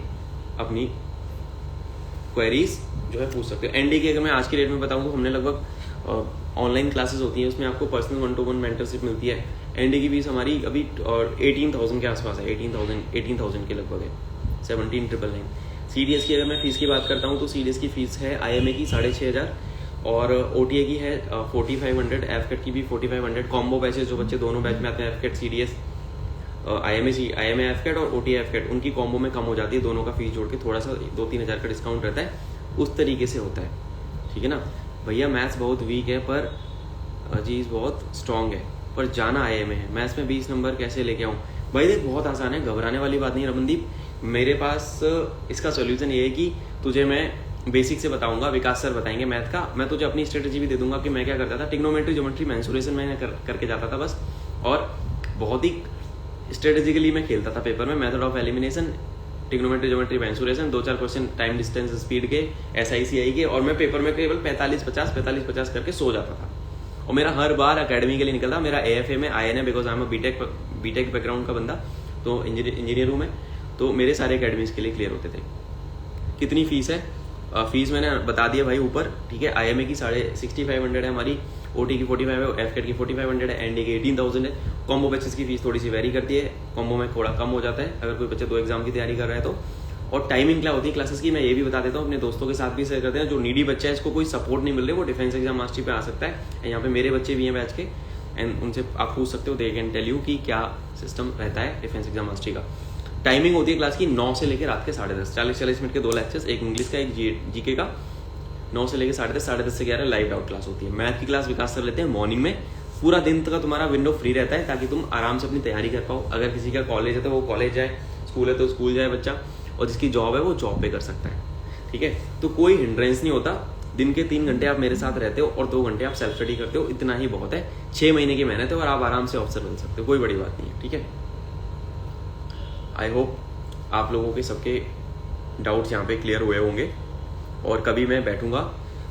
अपनी क्वेरीज जो है पूछ सकते हो। एनडी की अगर मैं आज की डेट में बताऊँ तो हमने लगभग ऑनलाइन क्लासेस होती हैं, उसमें आपको पर्सनल 1-to-1 मेंटरशिप मिलती है। एनडी की फीस हमारी अभी 18,000 के आसपास है, 18,000 के लगभग है, 17,999। सीडीएस की अगर मैं फीस की बात करता हूँ तो सीडीएस की फीस है आईएमए की 6,500 और ओटीए की है 4,500, एफकेट की भी 4,500। कॉम्बो बैचेस जो बच्चे दोनों बैच में आते हैं, एफकेट सीडीएस आईएमए एफकेट और ओटीए एफकेट, उनकी कॉम्बो में कम हो जाती है, दोनों का फीस जोड़ के थोड़ा सा 2-3 हज़ार का डिस्काउंट रहता है, उस तरीके से होता है, ठीक है ना। भैया मैथ्स बहुत वीक है पर अजीज बहुत स्ट्रांग है, पर जाना आईएमए है, मैथ्स में 20 नंबर कैसे लेके आऊँ? भाई देख बहुत आसान है, घबराने वाली बात नहीं है रमनदीप। मेरे पास इसका सोल्यूशन ये है कि तुझे मैं बेसिक से बताऊंगा, विकास सर बताएंगे मैथ का, मैं तुझे अपनी स्ट्रेटेजी भी दे दूंगा कि मैं क्या करता था। ट्रिग्नोमेट्री ज्योमेट्री मेंसुरेशन मैंने करके जाता था बस, और बहुत ही स्ट्रेटेजिकली मैं खेलता था पेपर में। Method of elimination, trigonometry geometry mensuration, 2-4 question time distance speed के, SICI के, और मैं पेपर में केवल 45-50 करके सो जाता था। और मेरा हर बार अकेडमी के लिए निकलता। मेरा AFA में IN है, because I am B Tech background का बंदा, तो इंजीनियर हूँ मैं, तो मेरे सारे अकेडमीज के लिए क्लियर होते थे। कितनी फीस है? फीस मैंने बता दिया भाई ऊपर, ठीक है। IMA की 6500 है हमारी, OT की 45 है, एफकेट की 4500 है, ND की 18,000 है। कॉम्बो बैचेस की फीस थोड़ी सी वेरी करती है, कॉम्बो में थोड़ा कम हो जाता है अगर कोई बच्चा 2 एग्जाम की तैयारी कर रहा है तो। और टाइमिंग क्या होती है क्लासेस की मैं ये भी बता देता हूँ, अपने दोस्तों के साथ भी शेयर करते हैं। जो नीडी बच्चा है, इसको कोई सपोर्ट नहीं मिल रहा, वो डिफेंस एग्जाम मास्टरी पे आ सकता है। यहाँ पे मेरे बच्चे भी हैं बैच के, एंड उनसे आप पूछ सकते हो, दे कैन टेल यू कि क्या सिस्टम रहता है डिफेंस एग्जाम मास्टरी का। टाइमिंग होती है क्लास की 9 से लेकर रात के 10:30, 40-40 मिनट के 2 लेक्चर्स, एक इंग्लिश का एक जीके का। 9 से लेकर 10:30, 10:30 से 11 लाइव डाउट क्लास होती है। मैथ की क्लास विकास कर लेते हैं मॉर्निंग में, पूरा दिन का तुम्हारा विंडो फ्री रहता है, ताकि तुम आराम से अपनी तैयारी कर पाओ। अगर किसी का कॉलेज है तो वो कॉलेज जाए, स्कूल है तो स्कूल जाए बच्चा, और जिसकी जॉब है वो जॉब पे कर सकता है, ठीक है। तो कोई हिंड्रेंस नहीं होता। दिन के 3 घंटे आप मेरे साथ रहते हो और 2 घंटे आप सेल्फ स्टडी करते हो, इतना ही बहुत है। 6 महीने की मेहनत है और आप आराम से ऑफिसर बन सकते हो, कोई बड़ी बात नहीं है, ठीक है। आई होप आप लोगों के सबके डाउट्स यहाँ पे क्लियर हुए होंगे। और कभी मैं बैठूंगा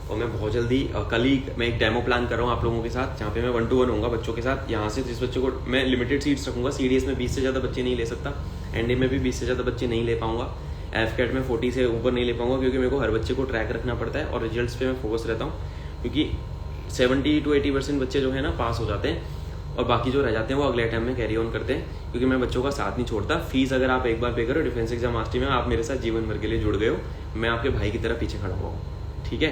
और मैं बहुत जल्दी, कल ही मैं एक डेमो प्लान कर रहा हूँ आप लोगों के साथ, जहाँ पे मैं 1-to-1 होऊंगा बच्चों के साथ। यहाँ से जिस बच्चे को मैं लिमिटेड सीट्स रखूंगा, सीडीएस में 20 से ज़्यादा बच्चे नहीं ले सकता, एनडी में भी 20 से ज़्यादा बच्चे नहीं ले पाऊंगा, एफकेट में 40 से ऊपर नहीं ले पाऊंगा, क्योंकि मेरे को हर बच्चे को ट्रैक रखना पड़ता है और रिजल्ट्स पे मैं फोकस रहता हूँ। क्योंकि 70-80% बच्चे जो है ना पास हो जाते हैं, और बाकी जो रह जाते हैं वो अगले टाइम में कैरी ऑन करते हैं, क्योंकि मैं बच्चों का साथ नहीं छोड़ता। फीस अगर आप एक बार पे करो डिफेंस एग्जाम मास्टरी में, आप मेरे साथ जीवन भर के लिए जुड़ गए हो, मैं आपके भाई की तरह पीछे खड़ा हुआ हूँ, ठीक है।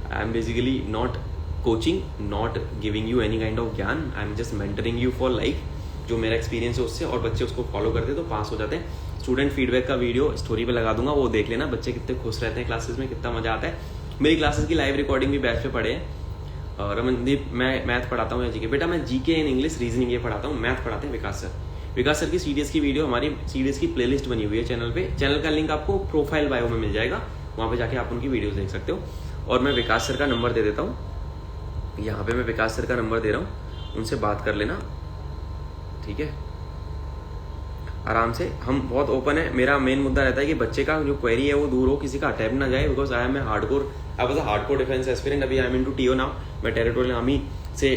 I am basically not coaching, not giving you any kind of ज्ञान, I am just mentoring you for life. जो मेरा एक्सपीरियंस है उससे, और बच्चे उसको फॉलो करते हैं तो पास हो जाते हैं। स्टूडेंट फीडबैक का वीडियो स्टोरी पे लगा दूंगा, वो देख लेना, बच्चे कितने खुश रहते हैं क्लासेस में, कितना मजा आता है। मेरी क्लासेस की लाइव रिकॉर्डिंग भी बैच पे पढ़े हैं। रमनदीप, मैं मैथ पढ़ाता हूँ या जीके? बेटा मैं जीके एंड इंग्लिश रीजनिंग ये पढ़ाता हूँ, मैथ पढ़ाते हैं विकास सर की सीडीएस की वीडियो, हमारी सीडीएस की प्लेलिस्ट बनी हुई है चैनल पे। चैनल का लिंक आपको प्रोफाइल बायो में मिल जाएगा, वहाँ पे जाके आप उनकी वीडियोस देख सकते हो। और मैं विकास सर का नंबर दे देता हूँ, यहाँ पे मैं विकास सर का नंबर दे रहा हूँ, उनसे बात कर लेना, ठीक है। आराम से, हम बहुत ओपन है। मेरा मेन मुद्दा रहता है कि बच्चे का जो क्वेरी है वो दूर हो, किसी का अटैम्प्ट ना जाए, because I am hardcore defence aspirant. अभी I am into TO now, मैं टेरिटोरियल आर्मी से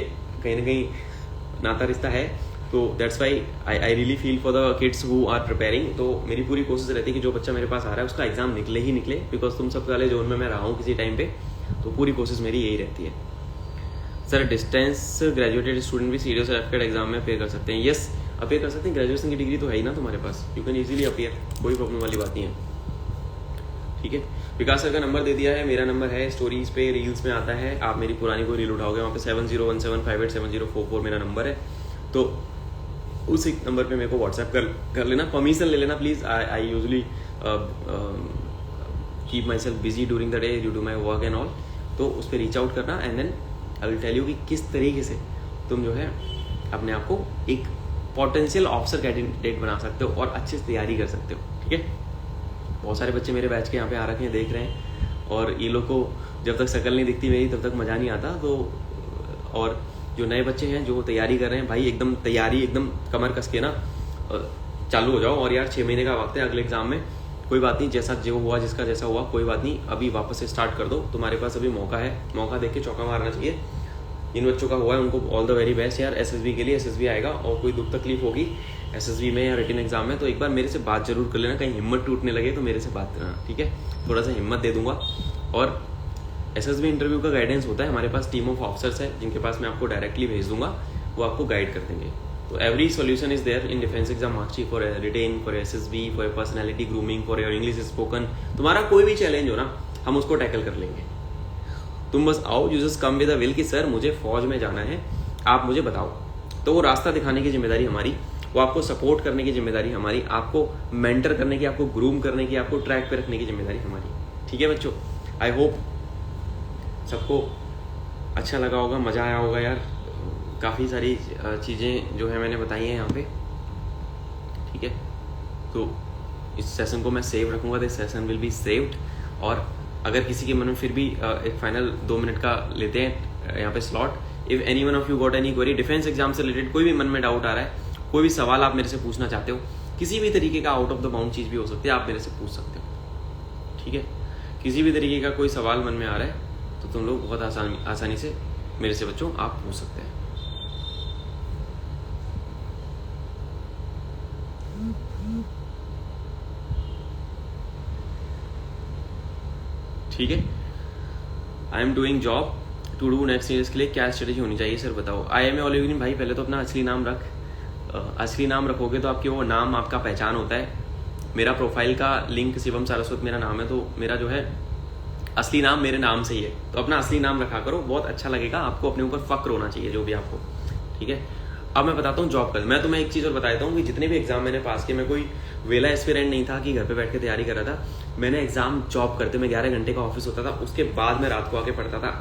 कहीं ना कहीं नाता रिश्ता है, तो that's why I really feel for the kids who are preparing. तो मेरी पूरी कोशिश रहती है कि जो बच्चा मेरे पास आ रहा है उसका एग्जाम निकले ही निकले, बिकॉज तुम सबसे वाले जोन में मैं रहा हूँ किसी टाइम पे, तो पूरी कोशिश मेरी यही रहती है। सर डिस्टेंस ग्रेजुएटेड स्टूडेंट भी सीडीएस और एफकेट एग्जाम में अपेयर कर सकते हैं? यस, अपेयर कर सकते हैं। ग्रेजुएशन की डिग्री तो है ही ना तुम्हारे पास, यू कैन इजीली अपेयर, कोई प्रॉब्लम वाली बात नहीं है। ठीक है। विकास सर का नंबर दे दिया है, मेरा नंबर है स्टोरीज पे, रील्स में आता है, आप मेरी पुरानी कोई रील उठाओगे वहाँ पे 7017587044 मेरा नंबर है, तो उस नंबर पे मेरे को व्हाट्सएप कर लेना। परमिशन ले लेना please, I usually keep my self busy during the day due to my work and all, तो उस पर रीच आउट करना and then I will tell you कि किस तरीके से तुम जो है अपने आप को एक पोटेंशियल ऑफिसर कैंडिडेट बना सकते हो और अच्छे से तैयारी कर सकते हो। ठीक है, बहुत सारे बच्चे मेरे बैच के यहाँ पे आ रखे हैं, देख रहे हैं, और ये लोग को जब तक शक्ल नहीं दिखती मेरी तब तक मज़ा नहीं आता। तो और जो नए बच्चे हैं जो तैयारी कर रहे हैं, भाई एकदम तैयारी एकदम कमर कस के ना चालू हो जाओ। और यार 6 महीने का वक्त है अगले एग्जाम में, कोई बात नहीं, जैसा जो हुआ जिसका जैसा हुआ कोई बात नहीं, अभी वापस से स्टार्ट कर दो, तुम्हारे पास अभी मौका है, मौका देख के चौका मारना चाहिए। इन बच्चों का हुआ है उनको ऑल द वेरी बेस्ट यार। एसएसबी के लिए एसएसबी आएगा, और कोई दुख तकलीफ होगी एसएसबी में या रिटन एग्जाम में तो एक बार मेरे से बात जरूर कर लेना, कहीं हिम्मत टूटने लगे तो मेरे से बात करना, ठीक है, थोड़ा सा हिम्मत दे दूंगा। और एसएसबी इंटरव्यू का गाइडेंस होता है, हमारे पास टीम ऑफ ऑफिसर्स है जिनके पास मैं आपको डायरेक्टली भेज दूंगा, वो आपको गाइड कर देंगे। तो every solution is there in defence exam marksheet for written, for SSB, for personality grooming, for your English spoken. तुम्हारा कोई भी चैलेंज हो ना, हम उसको टैकल कर लेंगे। तुम बस आओ, you just come with a will कि सर मुझे फौज में जाना है, आप मुझे बताओ। तो वो रास्ता दिखाने की जिम्मेदारी हमारी, वो आपको सपोर्ट करने की जिम्मेदारी हमारी, आपको मेंटर करने की, आपको ग्रूम करने की, आपको ट्रैक पे रखने की जिम्मेदारी हमारी। ठीक है बच्चों, आई होप सबको अच्छा लगा होगा, मज़ा आया होगा यार। काफ़ी सारी चीज़ें जो है मैंने बताई हैं यहाँ पे, ठीक है। तो इस सेशन को मैं सेव रखूँगा, this session will be saved. और अगर किसी के मन में फिर भी एक फाइनल 2 मिनट का लेते हैं यहाँ पे slot, if any one of you got any query defence exam से रिलेटेड, कोई भी मन में डाउट आ रहा है, कोई भी सवाल आप मेरे से पूछना चाहते हो, किसी भी तरीके का आउट ऑफ द बाउंड चीज़ भी हो सकती है, आप मेरे से पूछ सकते हो। ठीक है, किसी भी तरीके का कोई सवाल मन में आ रहा है तो तुम लोग बहुत आसानी से मेरे से बच्चों आप पूछ सकते हैं। ठीक है, I am doing job to do next year, इसके लिए क्या स्ट्रेटेजी होनी चाहिए सर बताओ। IIM ऑलिविन भाई पहले तो अपना असली नाम रख, असली नाम रखोगे तो आपके वो नाम आपका पहचान होता है। मेरा प्रोफाइल का लिंक शिवम सारस्वत मेरा नाम है, तो मेरा जो है असली नाम मेरे नाम से ही है, तो अपना असली नाम रखा करो, बहुत अच्छा लगेगा आपको, अपने ऊपर फक्र होना चाहिए जो भी आपको। ठीक है, अब मैं बताता हूँ जॉब कर, मैं तुम्हें एक चीज़ और बता देता हूँ कि जितने भी एग्जाम मैंने पास किए, मैं कोई वेला एस्पिरेंट नहीं था कि घर पे बैठ के तैयारी कर रहा था। मैंने एग्जाम जॉब करते, मैं 11 घंटे का ऑफिस होता था, उसके बाद मैं रात को आके पढ़ता था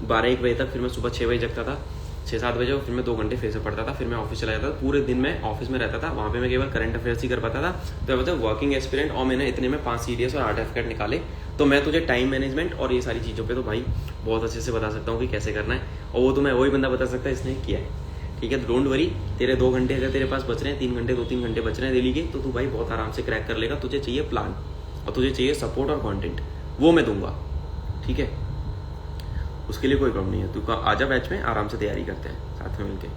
12-1 बजे तक, फिर मैं सुबह 6 बजे जगता था, 6-7 बजे, और फिर मैं 2 घंटे फिर से पढ़ता था, फिर मैं ऑफिस चला जाता था। पूरे दिन मैं ऑफिस में रहता था, वहाँ पे मैं केवल करंट अफेयर्स ही कर पाता था। तो मैं मतलब वर्किंग एस्पिरेंट, और मैंने इतने में 5 CDS और 8 FCAT निकाले। तो मैं तुझे टाइम मैनेजमेंट और ये सारी चीज़ों पे तो भाई बहुत अच्छे से बता सकता हूँ कि कैसे करना है, और वो तो मैं वही बंदा बता सकता है इसने किया है। ठीक है, तो डोंट वरी, तेरे 2 घंटे अगर तेरे पास बच रहे हैं, 3 घंटे 2-3 घंटे बच रहे हैं डेली के, तो तू भाई बहुत आराम से क्रैक कर लेगा। तुझे चाहिए प्लान और तुझे चाहिए सपोर्ट और कंटेंट, वो मैं दूंगा। ठीक है, उसके लिए कोई प्रॉब्लम नहीं है, तू आजा बैच में, आराम से तैयारी करते हैं साथ में मिलके।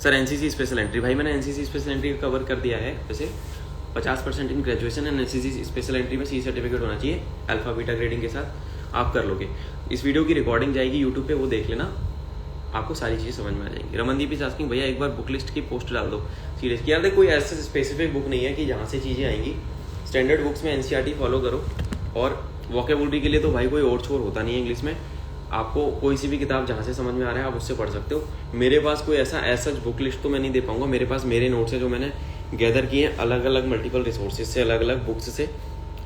सर NCC स्पेशल एंट्री, भाई मैंने NCC स्पेशल एंट्री कवर कर दिया है। वैसे 50% in graduation and NCC special entry में C सर्टिफिकेट होना चाहिए अल्फा बीटा ग्रेडिंग के साथ, आप कर लोगे। इस वीडियो की रिकॉर्डिंग जाएगी यूट्यूब पे, वो देख लेना, आपको सारी चीज़ें समझ में आ जाएंगी। रमनदीप इज आस्किंग भैया एक बार बुक लिस्ट की पोस्ट डाल दो सीरियस की। यार देख, कोई ऐसे स्पेसिफिक बुक नहीं है कि जहाँ से चीज़ें आएंगी। स्टैंडर्ड बुक्स में NCERT फॉलो करो, और वोकेबुलरी के लिए तो भाई कोई और छोर होता नहीं है इंग्लिश में। आपको कोई सी भी किताब जहाँ से समझ में आ रहा है आप उससे पढ़ सकते हो। मेरे पास कोई ऐसा बुक लिस्ट तो मैं नहीं दे पाऊंगा, मेरे पास मेरे नोट्स हैं जो मैंने गैदर किए हैं अलग अलग मल्टीपल रिसोर्सेज से, अलग अलग बुक्स से।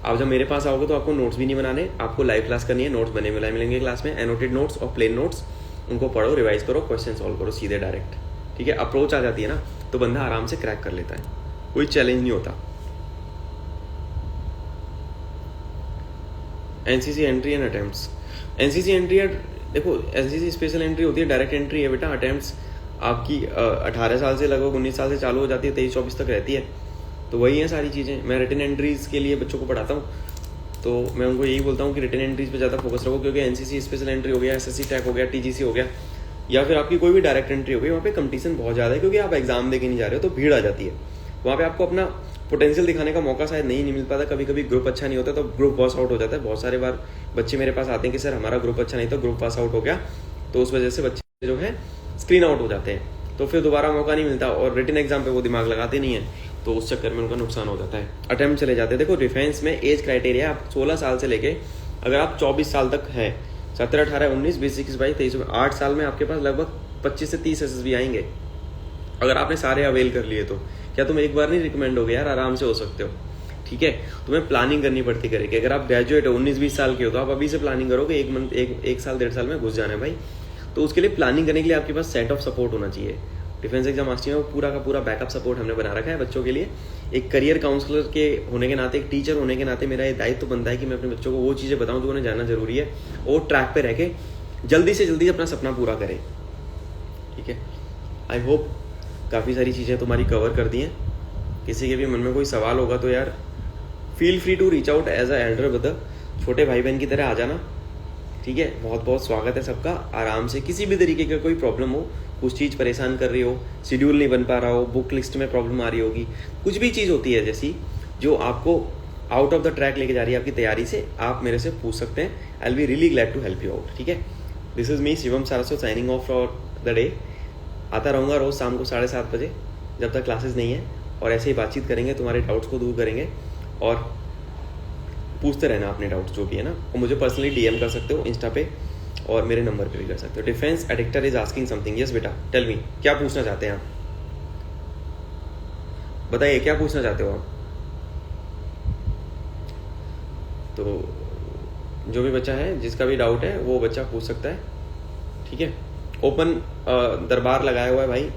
आप जब मेरे पास आओगे तो आपको नोट्स भी नहीं बनाने, आपको लाइव क्लास करनी है, नोट्स बने मिलाए मिलेंगे क्लास में, एनोटेड नोट्स और प्लेन नोट्स, उनको पढ़ो, रिवाइज करो, क्वेश्चन सॉल्व करो सीधे डायरेक्ट। ठीक है, अप्रोच आ जाती है ना, तो बंदा आराम से क्रैक कर लेता है, कोई चैलेंज नहीं होता। NCC entry and attempts, NCC entry देखो, NCC स्पेशल एंट्री होती है, डायरेक्ट एंट्री है बेटा। अटेम्प्ट्स आपकी 18 साल से लगभग 19 साल से चालू हो जाती है, 23-24 तक रहती है। तो वही है सारी चीज़ें। मैं रिटन एंट्रीज के लिए बच्चों को पढ़ाता हूँ, तो मैं उनको यही बोलता हूँ कि रिटन एंट्रीज पे ज़्यादा फोकस रखो, क्योंकि NCC स्पेशल एंट्री हो गया, SSC टैग हो गया, TGC हो गया, या फिर आपकी कोई भी डायरेक्ट एंट्री हो गई, वहाँ पे कंपटीशन बहुत ज़्यादा है, क्योंकि आप एग्जाम दे के नहीं जा रहे हो, तो भीड़ आ जाती है। वहाँ पे आपको अपना पोटेंशियल दिखाने का मौका शायद नहीं मिल पाता। कभी कभी ग्रुप अच्छा नहीं होता तो ग्रुप पास आउट हो जाता है। बहुत सारे बार बच्चे मेरे पास आते हैं कि सर हमारा ग्रुप अच्छा नहीं था, ग्रुप पास आउट हो गया, तो उस वजह से बच्चे जो है स्क्रीन आउट हो जाते हैं, तो फिर दोबारा मौका नहीं मिलता, और रिटन एग्जाम पे वो दिमाग लगाते नहीं है। तो उस चक्कर में उनका नुकसान हो जाता है, अटेम्प्ट चले जाते हैं। देखो डिफेंस में एज क्राइटेरिया आप 16 साल से लेके अगर आप 24 साल तक हैं, 17, 18, 19, 20, 21, 22, 23, 8 साल में आपके पास लगभग 25 से 30 SSB आएंगे अगर आपने सारे अवेल कर लिए। तो क्या तुम एक बार नहीं रिकमेंड हो गए यार, आराम से हो सकते हो। ठीक है, तुम्हें प्लानिंग करनी पड़ती करेगी। अगर आप ग्रेजुएट हो 19-20 साल के हो तो आप अभी से प्लानिंग करो कि एक साल 1.5 साल में घुस जाना है भाई। तो उसके लिए प्लानिंग करने के लिए आपके पास सेट ऑफ सपोर्ट होना चाहिए। डिफेंस एग्जाम मास्टरी में पूरा का पूरा बैकअप सपोर्ट हमने बना रखा है बच्चों के लिए। एक करियर काउंसलर के होने के नाते, एक टीचर होने के नाते मेरा ये दायित्व तो बनता है कि मैं अपने बच्चों को वो चीज़ें बताऊं जो उन्हें जानना जरूरी है, और ट्रैक पे रह के जल्दी से जल्दी अपना सपना पूरा करें। ठीक है, आई होप काफ़ी सारी चीज़ें तुम्हारी कवर कर दी हैं। किसी के भी मन में कोई सवाल होगा तो यार feel free to reach out as a elder brother, छोटे भाई बहन की तरह आ जाना। ठीक है, बहुत बहुत स्वागत है सबका। आराम से किसी भी तरीके का कोई प्रॉब्लम हो, कुछ चीज़ परेशान कर रही हो, शेड्यूल नहीं बन पा रहा हो, बुक लिस्ट में प्रॉब्लम आ रही होगी, कुछ भी चीज़ होती है जैसी जो आपको आउट ऑफ द ट्रैक लेके जा रही है आपकी तैयारी से, आप मेरे से पूछ सकते हैं। I will be really glad to help you out. ठीक है, this is me Shivam Saraswat signing off for the day. आता रहूँगा रोज़ शाम को 7:30 बजे जब तक क्लासेस नहीं है, और ऐसे ही बातचीत करेंगे, तुम्हारे डाउट्स को दूर करेंगे और पूछते रहना अपने डाउट्स जो भी है ना। और मुझे पर्सनली DM कर सकते हो इंस्टा पे, और मेरे नंबर पे भी कर सकते हो। Defence addicter is asking something. Yes बेटा, टेल मी, क्या पूछना चाहते हैं आप? बताइए क्या पूछना चाहते हो आप? तो जो भी बच्चा है, जिसका भी डाउट है वो बच्चा पूछ सकता है। ठीक है, ओपन दरबार लगाया हुआ है भाई,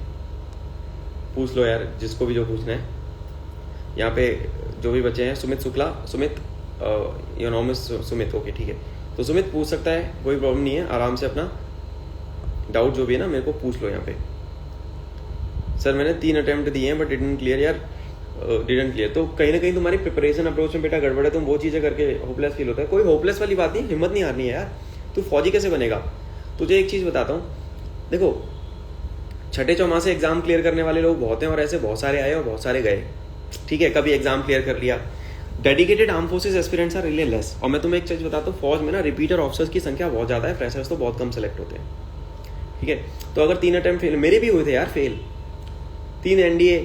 पूछ लो यार जिसको भी जो पूछना है। यहाँ पे जो भी बच्चे हैं, सुमित शुक्ला, सुमित योर नाम इज सुमित, ओके ठीक है, तो सुमित पूछ सकता है, कोई प्रॉब्लम नहीं है। आराम से अपना डाउट जो भी है ना मेरे को पूछ लो यहाँ पे। सर मैंने 3 अटेम्प्ट दिए हैं बट डिडंट क्लियर यार, डिडंट क्लियर। तो कहीं ना कहीं तुम्हारी प्रिपरेशन अप्रोच में बेटा गड़बड़ है, तुम वो चीज़ें करके होपलेस फील होता है। कोई होपलेस वाली बात नहीं, हिम्मत नहीं हारनी है यार। तू फौजी कैसे बनेगा? तुझे एक चीज़ बताता हूँ, देखो छठे चौमासे एग्जाम क्लियर करने वाले लोग बहुत हैं, और ऐसे बहुत सारे आए और बहुत सारे गए। ठीक है, कभी एग्जाम क्लियर कर लिया। Dedicated arm forces aspirants are really less. और मैं तुम्हें एक चीज़ बताता हूँ, फौज में ना रिपीटर ऑफिसर्स की संख्या बहुत ज़्यादा है, फ्रेशर्स तो बहुत कम सेलेक्ट होते हैं। ठीक है, तो अगर 3 अटेम्प्ट फेल, मेरे भी हुए थे यार फेल, 3 NDA,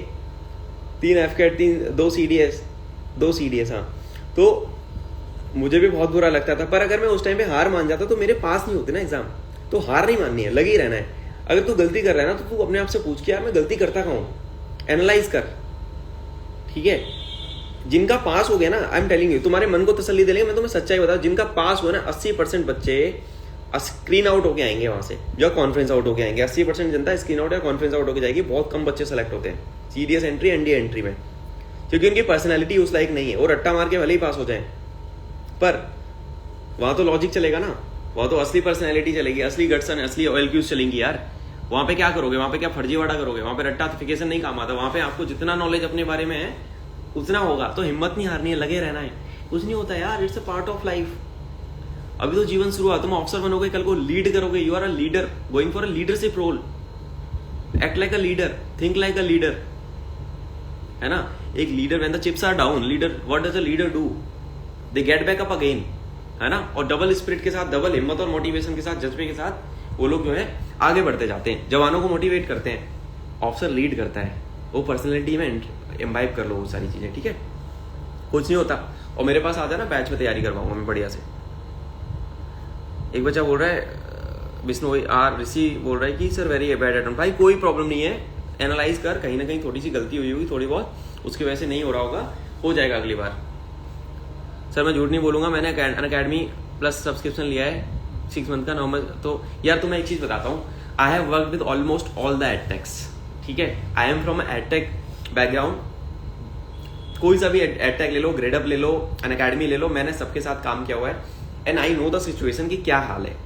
3 FCAT, 2 CDS, हाँ। तो मुझे भी बहुत बुरा लगता था, पर अगर मैं उस टाइम पे हार मान जाता तो मेरे पास नहीं होते ना एग्जाम। तो हार नहीं माननी है, लगे ही रहना है। अगर तू गलती कर रहा है ना तो तू अपने आप से पूछ के यार मैं गलती करता कहाँ हूँ, एनालाइज कर। ठीक है, जिनका पास हो गया ना, आई एम टेलिंग यू, तुम्हारे मन को तसल्ली देंगे। मैं तुम्हें सच्चाई बताऊं, जिनका पास हुआ ना 80% बच्चे स्क्रीन आउट होके आएंगे वहां से, या कॉन्फ्रेंस आउट होके आएंगे। 80% जनता स्क्रीन आउट या कॉन्फ्रेंस आउट होके जाएगी। बहुत कम बच्चे सेलेक्ट होते हैं CDS एंट्री, NDA एंट्री में, क्योंकि उनकी पर्सनैलिटी उस लायक नहीं है। वो रट्टा मार के भले ही पास हो जाए, पर वहां तो लॉजिक चलेगा ना, वहां तो असली पर्सनैलिटी चलेगी, असली गट्सन, असली OLQs चलेंगी यार। वहां पे क्या करोगे? वहां पे क्या फर्जीवाड़ा करोगे? वहां पे रट्टाफिकेशन नहीं काम आता। वहां पे आपको जितना नॉलेज अपने बारे में है उतना होगा। तो हिम्मत नहीं हारनी है, लगे रहना है। कुछ नहीं होता यार, it's a part of life. अभी तो जीवन शुरू हुआ, तुम ऑफिसर बनोगे, कल को लीड करोगे। You are a leader, going for a leadership role. Act like a leader, think like a leader, है ना। एक leader, when the chips are down, leader, what does a leader do? They get back up again, है ना। और double spirit के साथ, double हिम्मत और मोटिवेशन के साथ, जज्बे के साथ वो लोग जो है आगे बढ़ते जाते हैं, जवानों को मोटिवेट करते हैं। ऑफिसर लीड करता है, वो पर्सनैलिटी में इम्बाइब कर लो वो सारी चीजें। ठीक है, कुछ नहीं होता। और मेरे पास आ जाना, बैच में तैयारी करवाऊंगा मैं बढ़िया से। एक बच्चा बोल रहा है, विष्णु आर ऋषि बोल रहा है कि सर वेरी बैड अटेम्प्ट। भाई कोई प्रॉब्लम नहीं है, एनालाइज कर, कहीं ना कहीं थोड़ी सी गलती हुई होगी, थोड़ी बहुत, उसकी वजह से नहीं हो रहा होगा, हो जाएगा अगली बार। सर मैं झूठ नहीं बोलूंगा, मैंने अनअकैडमी प्लस सब्सक्रिप्शन लिया है 6 मंथ का, 9 मंथ। तो यार तुम्हें एक चीज बताता हूँ, I have worked with almost all the edtechs. ठीक है, I am from edtech background. कोई सा भी एडटेक ले लो, ग्रेडअप ले लो, अनअकैडमी ले लो, मैंने सबके साथ काम किया हुआ है। And I know the situation कि क्या हाल है।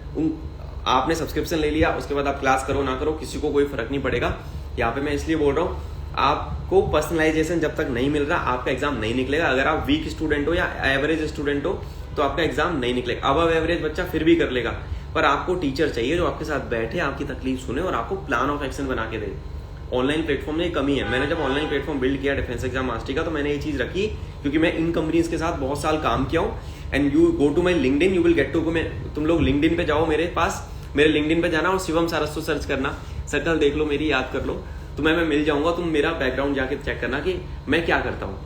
आपने सब्सक्रिप्शन ले लिया, उसके बाद आप क्लास करो ना करो, किसी को कोई फर्क नहीं पड़ेगा। यहाँ पे मैं इसलिए बोल रहा हूँ, आपको पर्सनलाइजेशन जब तक नहीं मिल रहा, आपका एग्जाम नहीं निकलेगा। अगर आप वीक स्टूडेंट हो या एवरेज स्टूडेंट हो तो आपका एग्जाम नहीं निकलेगा। अब एवरेज बच्चा फिर भी कर लेगा, पर आपको टीचर चाहिए जो आपके साथ बैठे, आपकी तकलीफ सुने और आपको प्लान ऑफ एक्शन बना के दे। ऑनलाइन प्लेटफॉर्म में कमी है। मैंने जब ऑनलाइन प्लेटफॉर्म बिल्ड किया डिफेंस एग्जाम मास्टरी का, तो मैंने ये चीज रखी क्योंकि मैं इन कंपनीज के साथ बहुत साल काम किया हूँ। And you go to my LinkedIn, you will get to, तुम लोग लिंक्डइन पे जाओ, मेरे पास, मेरे लिंक्डइन पे जाना और शिवम सारस्वत सर्च करना, शक्ल देख लो मेरी, याद कर लो, तुम्हें मैं मिल जाऊंगा, तुम मेरा बैकग्राउंड जाके चेक करना कि मैं क्या करता हूँ।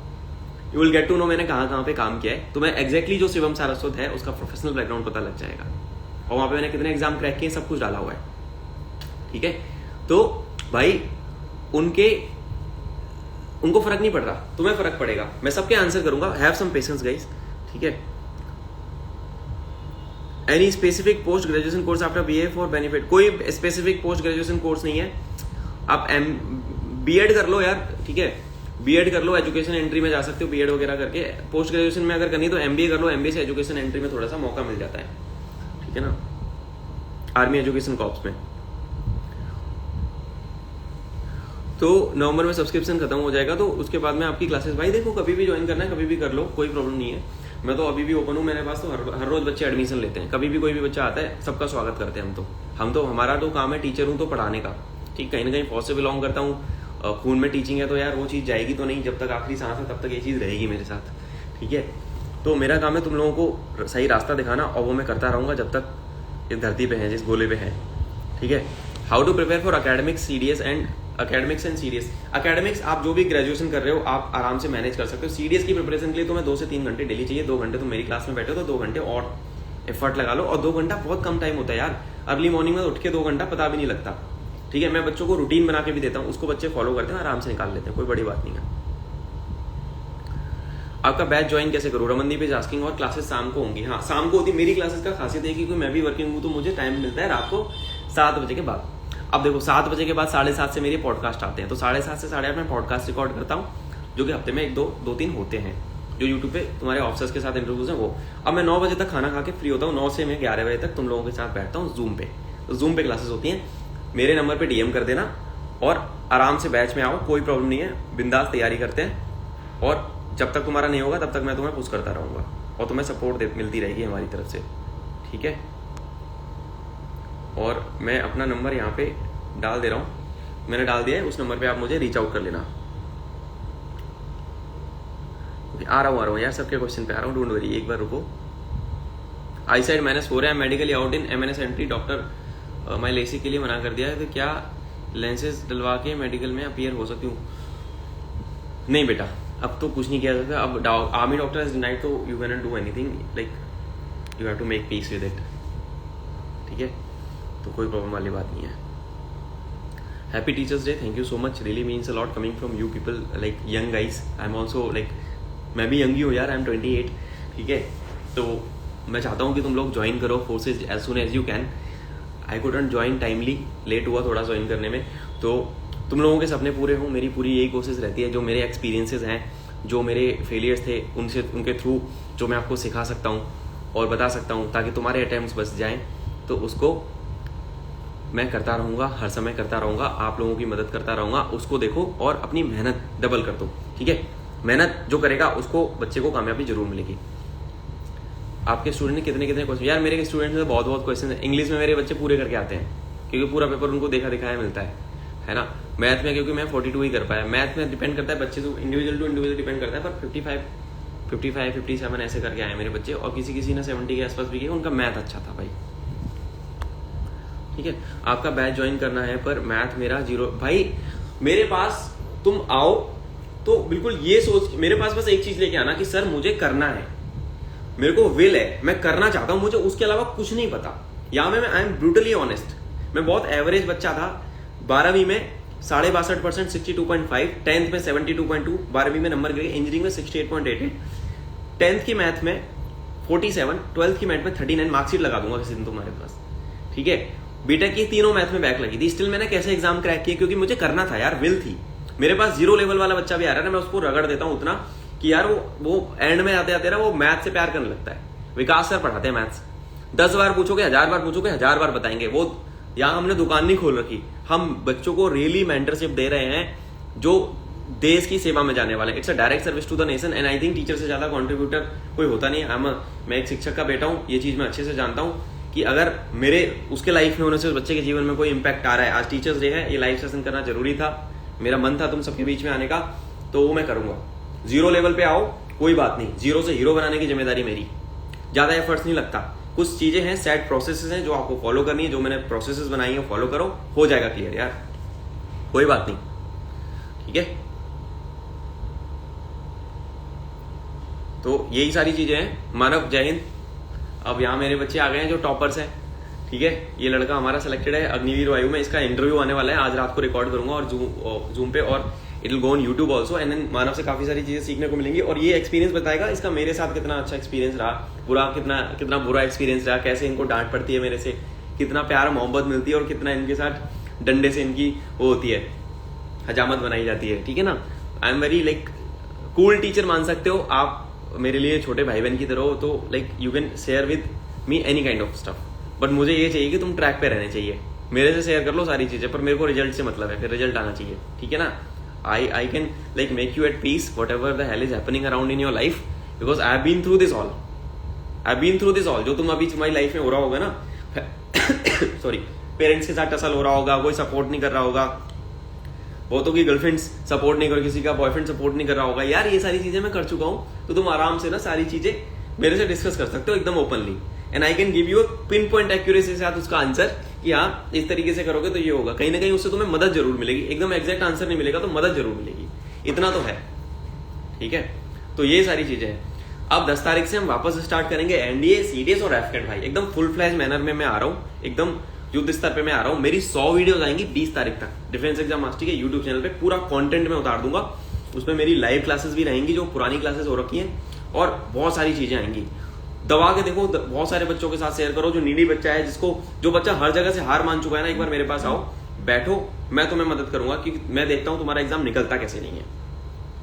You will get to know मैंने कहाँ पे काम किया है। तुम्हें एग्जैक्टली जो शिवम सारस्वत है उसका प्रोफेशनल बैकग्राउंड पता लग जाएगा, और वहां पे मैंने कितने एग्जाम क्रैक किए सब कुछ डाला हुआ है। ठीक है, तो भाई उनको फर्क नहीं पड़ रहा, तुम्हें फर्क पड़ेगा। मैं सबके आंसर करूंगा, हैव सम पेशेंस गाइस। ठीक है, any specific post graduation course after BA for benefit? कोई स्पेसिफिक पोस्ट ग्रेजुएशन कोर्स नहीं है, आप बीएड कर लो यार। ठीक है, बीएड कर लो, एजुकेशन एंट्री में जा सकते हो बीएड वगैरह करके। पोस्ट ग्रेजुएशन में अगर करनी तो एमबीए कर लो, एमबीए से एजुकेशन एंट्री में थोड़ा सा मौका मिल जाता है। ठीक है ना, आर्मी एजुकेशन कॉर्प्स में। तो नवंबर में सब्सक्रिप्शन खत्म हो जाएगा, तो उसके बाद में आपकी क्लासेस भाई देखो कभी भी ज्वाइन करना है, कभी भी कर लो, कोई प्रॉब्लम नहीं है। मैं तो अभी भी ओपन हूँ, मेरे पास तो हर रोज बच्चे एडमिशन लेते हैं। कभी भी कोई भी बच्चा आता है सबका स्वागत करते हैं हम तो हमारा तो काम है, टीचर हूँ तो पढ़ाने का। ठीक, कहीं ना कहीं फौज से बिलोंग करता हूँ, खून में टीचिंग है, तो यार वो चीज़ जाएगी तो नहीं, जब तक आखिरी सांस है तब तक ये चीज़ रहेगी मेरे साथ। ठीक है, तो मेरा काम है तुम लोगों को सही रास्ता दिखाना, और वो मैं करता रहूँगा जब तक इस धरती पे है, जिस गोले पे है। ठीक है, how to prepare for academics CDS and academics and CDS? Academics आप जो भी ग्रेजुएशन कर रहे हो आप आराम से मैनेज कर सकते हो। सीडीएस की प्रिपरेशन के लिए तुम्हें 2 से 3 घंटे डेली चाहिए। 2 घंटे तुम मेरी क्लास में बैठे हो तो 2 घंटे और एफर्ट लगा लो, और 2 घंटा बहुत कम टाइम होता है यार। अर्ली मॉर्निंग में उठ के 2 घंटा पता भी नहीं लगता। ठीक है, मैं बच्चों को रूटीन बना के भी देता हूँ, उसको बच्चे फॉलो करते हैं, आराम से निकाल लेते हैं, कोई बड़ी बात नहीं है। आपका बैच ज्वाइन कैसे करूँ? Ramandeep is asking. और क्लासेस शाम को होंगी? हाँ, शाम को होती। मेरी क्लासेस का खासियत है कि मैं भी वर्किंग हूँ तो मुझे टाइम मिलता है रात को 7 बजे के बाद। अब देखो 7 बजे के बाद 7:30 से मेरे पॉडकास्ट आते हैं, तो 7:30 से 8:30 में पॉडकास्ट रिकॉर्ड करता हूँ, जो कि हफ्ते में 1-2-3 होते हैं, जो यूट्यूब पे तुम्हारे ऑफिसर्स के साथ इंटरव्यूज हैं वो। अब मैं 9 बजे तक खाना खा के फ्री होता हूँ, 9 से मैं 11 बजे तक तुम लोगों के साथ बैठता हूँ जूम पे। तो जूम पे क्लासेस होती हैं, मेरे नंबर पे डीएम कर देना और आराम से बैच में आओ, कोई प्रॉब्लम नहीं है, बिंदास तैयारी करते हैं। और जब तक तुम्हारा नहीं होगा तब तक मैं तुम्हें पुश करता रहूँगा, और तुम्हें सपोर्ट मिलती रहेगी हमारी तरफ से। ठीक है, और मैं अपना नंबर यहाँ पे डाल दे रहा हूँ, मैंने डाल दिया है, उस नंबर पे आप मुझे रीच आउट कर लेना। आ रहा हूँ यार, सबके क्वेश्चन पे आ रहा हूँ, डोंट वरी, एक बार रुको। आई साइड -4 है, medically out in MNS entry, doctor मैं लेसी के लिए मना कर दिया है, तो क्या लेंसेज डलवा के मेडिकल में अपीयर हो सकती हूँ? नहीं बेटा, अब तो कुछ नहीं किया जाता। अब army doctor has denied, so you can not do anything, like you have to make peace with it. ठीक है, तो कोई प्रॉब्लम वाली बात नहीं है। Happy teachers day, thank you so much, really means a lot coming from you people, like young guys. I am also like, मैं भी यंग ही हूँ यार, आई एम 28। ठीक है, तो मैं चाहता हूँ कि तुम लोग ज्वाइन करो forces as soon as you can. I couldn't join timely, late हुआ थोड़ा ज्वाइन करने में, तो तुम लोगों के सपने पूरे हों, मेरी पूरी यही कोशिश रहती है। जो मेरे एक्सपीरियंसेस हैं, जो मेरे फेलियर्स थे, उनके थ्रू जो मैं आपको सिखा सकता हूँ और बता सकता हूँ, ताकि तुम्हारे अटैम्प्ट्स बच जाएं, तो उसको मैं करता रहूँगा, हर समय करता रहूँगा, आप लोगों की मदद करता रहूँगा। उसको देखो और अपनी मेहनत डबल कर दो। ठीक है, मेहनत जो करेगा उसको, बच्चे को कामयाबी जरूर मिलेगी। आपके स्टूडेंट ने कितने क्वेश्चन? यार मेरे स्टूडेंट में बहुत क्वेश्चन है। इंग्लिश में मेरे बच्चे पूरे करके आते हैं, क्योंकि पूरा पेपर उनको देखा दिखाया मिलता है ना। मैथ में क्योंकि मैं 42 ही कर पाया। मैथ में डिपेंड करता है बच्चे से, इंडिविजुअल टू इंडिविजुअल डिपेंड करता है, पर 55, 57 ऐसे करके आए मेरे बच्चे, और किसी ने 70 के आसपास भी किया। उनका मैथ अच्छा था भाई। ठीक है, आपका बैच ज्वाइन करना है, पर मैथ मेरा 0। भाई मेरे पास तुम आओ तो बिल्कुल ये सोच, मेरे पास बस एक चीज लेके आना कि सर मुझे करना है, मेरे को विल है, मैं करना चाहता हूं, मुझे उसके अलावा कुछ नहीं पता। यहाँ में आई एम ब्रूटली ऑनेस्ट, मैं बहुत एवरेज बच्चा था। 12वीं में 62% 62.5, 10th में 72.2, 12वीं में नंबर गिरे, इंजीनियरिंग में 68.88, 10th की मैथ में 47, 12th की मैथ में 39। मार्कशीट लगा दूंगा किसी दिन तुम्हारे पास। ठीक है, बीटेक की तीनों मैथ में बैक लगी थी, स्टिल मैंने कैसे एग्जाम क्रैक किया? क्योंकि मुझे करना था यार, विल थी। मेरे पास 0 लेवल वाला बच्चा भी आ रहा है ना, मैं उसको रगड़ देता हूँ उतना कि यार वो एंड में आते आते ना वो मैथ से प्यार करने लगता है। विकास सर पढ़ाते हैं मैथ्स, 10 बार पूछोगे, 1000 बार पूछोगे, 1000 बार बताएंगे। वो यहाँ हमने दुकान नहीं खोल रखी, हम बच्चों को रियली मेंटरशिप दे रहे हैं जो देश की सेवा में जाने वाले। It's a direct service to the nation, and I think teacher से ज्यादा कॉन्ट्रीब्यूटर कोई होता नहीं है। मैं एक शिक्षक का बेटा हूँ, ये चीज मैं अच्छे से जानता हूँ कि अगर मेरे उसके लाइफ में होने से उस बच्चे के जीवन में कोई इंपैक्ट आ रहा है। आज टीचर्स डे है, ये लाइव सेशन करना जरूरी था, मेरा मन था तुम सबके बीच में आने का, तो वो मैं करूंगा। 0 लेवल पे आओ, कोई बात नहीं, 0 से हीरो बनाने की जिम्मेदारी मेरी। ज्यादा एफर्ट्स नहीं लगता, कुछ चीजें हैं, सेट प्रोसेसेस हैं जो आपको फॉलो करनी है, जो मैंने प्रोसेसेस बनाई है फॉलो करो, हो जाएगा क्लियर यार, कोई बात नहीं। ठीक है। तो यही सारी चीजें हैं। मानव, जय हिंद। अब यहाँ मेरे बच्चे आ गए हैं जो टॉपर्स हैं, ठीक है। ये लड़का हमारा सिलेक्टेड है अग्निवीर वायु में, इसका इंटरव्यू आने वाला है, आज रात को रिकॉर्ड करूंगा और जूम पे, और it will go on YouTube also. And then Manav से काफी सारी चीजें सीखने को मिलेंगी, और ये एक्सपीरियंस बताएगा इसका मेरे साथ कितना अच्छा एक्सपीरियंस रहा, बुरा कितना बुरा एक्सपीरियंस रहा, कैसे इनको डांट पड़ती है मेरे से, कितना प्यार मोहब्बत मिलती है, और कितना इनके साथ डंडे से इनकी वो होती है, हजामत बनाई जाती है, ठीक है ना। I am very like cool teacher मान सकते हो आप मेरे लिए, छोटे भाई बहन की तरह हो, तो like you can share with me any kind of stuff, but मुझे ये चाहिए कि तुम ट्रैक पे रहने चाहिए। मेरे से शेयर कर लो सारी चीजें, पर मेरे को रिजल्ट से मतलब है, फिर रिजल्ट आना चाहिए, ठीक है ना। I can like make you at peace whatever the hell is happening around in your life, because I have been through this all, जो तुम अभी तुम्हारी लाइफ में हो रहा होगा ना सॉरी, पेरेंट्स के साथ टसल हो रहा होगा, कोई सपोर्ट नहीं कर रहा होगा, बहुतों की गर्लफ्रेंड्स सपोर्ट नहीं कर, किसी का बॉयफ्रेंड सपोर्ट नहीं कर रहा होगा, यार ये सारी चीजें मैं कर चुका हूं। तो तुम आराम से ना सारी चीजें मेरे से डिस्कस कर सकते हो एकदम openly, and I can give you pin point accuracy के साथ उसका आंसर कि हाँ इस तरीके से करोगे तो ये होगा। कहीं ना कहीं उससे तुम्हें मदद जरूर मिलेगी, एकदम एग्जैक्ट आंसर नहीं मिलेगा तो मदद जरूर मिलेगी, इतना तो है, ठीक है। तो ये सारी चीजें हैं। अब 10 तारीख से हम वापस स्टार्ट करेंगे एनडीए, सीडीएस और एफकेट भाई, एकदम फुल फ्लैश मैनर में मैं आ रहा हूँ, एकदम युद्ध स्तर पे मैं आ रहा हूँ। मेरी 100 वीडियोस आएंगी 20 तारीख तक डिफेंस एग्जाम मास्टर के यूट्यूब चैनल पे, पूरा कंटेंट में उतार दूंगा। उसमें मेरी लाइव क्लासेस भी रहेंगी जो पुरानी क्लासेस हो रखी हैं, और बहुत सारी चीजें आएंगी। दबा के देखो, बहुत सारे बच्चों के साथ शेयर करो, जो नीडी बच्चा है, जो बच्चा हर जगह से हार मान चुका है ना, एक बार मेरे पास आओ, बैठो, मैं तुम्हें मदद करूंगा, क्योंकि मैं देखता हूं तुम्हारा एग्जाम निकलता कैसे नहीं है,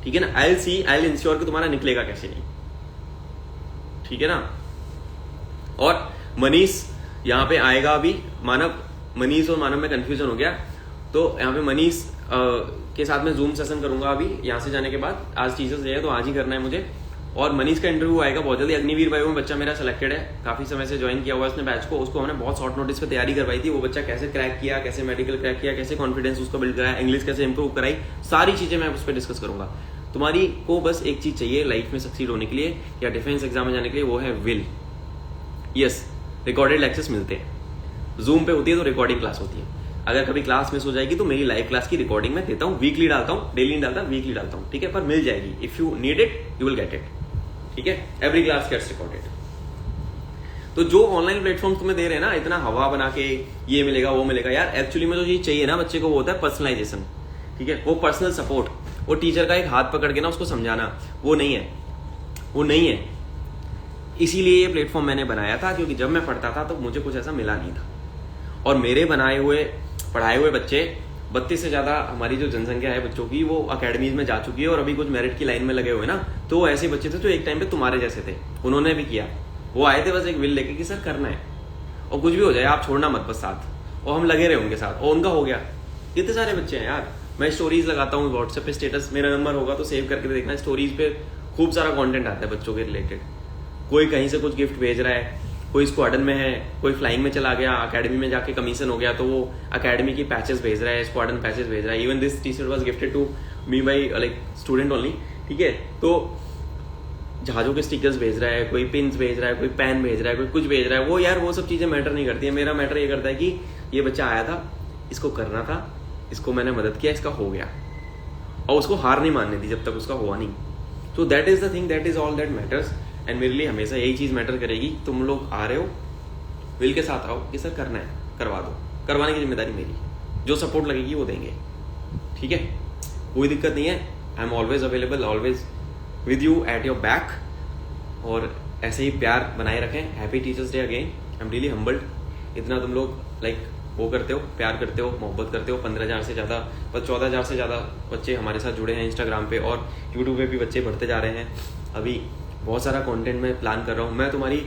ठीक है ना। आई विल इंश्योर कि तुम्हारा निकलेगा कैसे नहीं, ठीक है ना। और मनीष यहाँ पे आएगा अभी, मनीष और मानव में कंफ्यूजन हो गया, तो यहाँ पे मनीष के साथ में जूम सेशन करूंगा अभी यहाँ से जाने के बाद। आज टीचर्स डे है तो आज ही करना है मुझे, और मनीष का इंटरव्यू आएगा बहुत जल्दी। अग्निवीर भाई में बच्चा मेरा सिलेक्टेड है, काफी समय से ज्वाइन किया हुआ है उसने बैच को, उसको हमने बहुत शॉर्ट नोटिस पे तैयारी करवाई थी। वो बच्चा कैसे क्रैक किया, कैसे मेडिकल क्रैक किया, कैसे कॉन्फिडेंस उसको बिल्ड कराया, इंग्लिश कैसे इंप्रूव कराई, सारी चीजें मैं उस पर डिस्कस करूंगा। तुम्हारी को बस एक चीज चाहिए लाइफ में सक्सीड होने के लिए या डिफेंस एग्जाम में जाने के लिए, वो है विल। यस, रिकॉर्डेड लेक्चर्स मिलते हैं, जूम पे होती है तो रिकॉर्डिंग क्लास होती है। अगर कभी क्लास मिस हो जाएगी तो मेरी लाइव क्लास की रिकॉर्डिंग मैं देता हूँ, वीकली डालता हूँ, डेली नहीं डालता, वीकली डालता हूँ, ठीक है, पर मिल जाएगी। If you need it you will get it, ठीक है। Every class gets recorded. तो जो ऑनलाइन प्लेटफॉर्म तुम्हें दे रहे हैं ना, इतना हवा बना के ये मिलेगा वो मिलेगा, यार एक्चुअली में जो चीज चाहिए ना बच्चे को, वो होता है पर्सनलाइजेशन, ठीक है, वो पर्सनल सपोर्ट, वो टीचर का एक हाथ पकड़ के ना उसको समझाना, वो नहीं है। इसीलिए ये प्लेटफॉर्म मैंने बनाया था, क्योंकि जब मैं पढ़ता था तो मुझे कुछ ऐसा मिला नहीं था, और मेरे पढ़ाए हुए बच्चे 32 से ज्यादा हमारी जो जनसंख्या है बच्चों की, वो अकेडमीज में जा चुकी है, और अभी कुछ मेरिट की लाइन में लगे हुए ना, तो वो ऐसे बच्चे थे जो एक टाइम पे तुम्हारे जैसे थे, उन्होंने भी किया, वो आए थे बस एक विल लेके कि सर करना है, और कुछ भी हो जाए आप छोड़ना मत बस साथ, और हम लगे रहे उनके साथ, और उनका हो गया। इतने सारे बच्चे हैं यार, मैं स्टोरीज लगाता हूँ व्हाट्सएप पे, स्टेटस, मेरा नंबर होगा तो सेव करके देखना, स्टोरीज पे खूब सारा कॉन्टेंट आता है बच्चों के रिलेटेड। कोई कहीं से कुछ गिफ्ट भेज रहा है, कोई स्क्वाडन में है, कोई फ्लाइंग में चला गया, अकेडमी में जाके कमीशन हो गया तो वो अकेडमी की पैचेस भेज रहा है, स्क्वाडन पैचेस भेज रहा है। Even this T shirt was gifted to me by like student only, ठीक है। तो जहाजों के स्टिकर्स भेज रहा है, कोई पिन्स भेज रहा है, कोई पेन भेज रहा है, कोई कुछ भेज रहा है, वो यार वो सब चीजें मैटर नहीं करती है। मेरा मैटर ये करता है कि ये बच्चा आया था, इसको करना था, इसको मैंने मदद किया, इसका हो गया, और उसको हार नहीं माननी थी जब तक उसका हुआ नहीं। तो that is the thing, that is all that matters. And मेरे लिए हमेशा यही चीज मैटर करेगी, तुम लोग आ रहे हो विल के साथ आओ कि सर करना है, करवा दो, करवाने की जिम्मेदारी मेरी, जो सपोर्ट लगेगी वो देंगे, ठीक है, कोई दिक्कत नहीं है। I am always available, always with you at your back, और ऐसे ही प्यार बनाए रखें। Happy teachers day again, I am really humbled, इतना तुम लोग लाइक वो करते हो, प्यार करते हो, मोहब्बत करते हो। 15,000 से ज़्यादा, 14,000 से ज़्यादा बच्चे हमारे साथ जुड़े हैं इंस्टाग्राम पे, और यूट्यूब पे भी बच्चे बढ़ते जा रहे हैं। अभी बहुत सारा कंटेंट मैं प्लान कर रहा हूँ। मैं तुम्हारी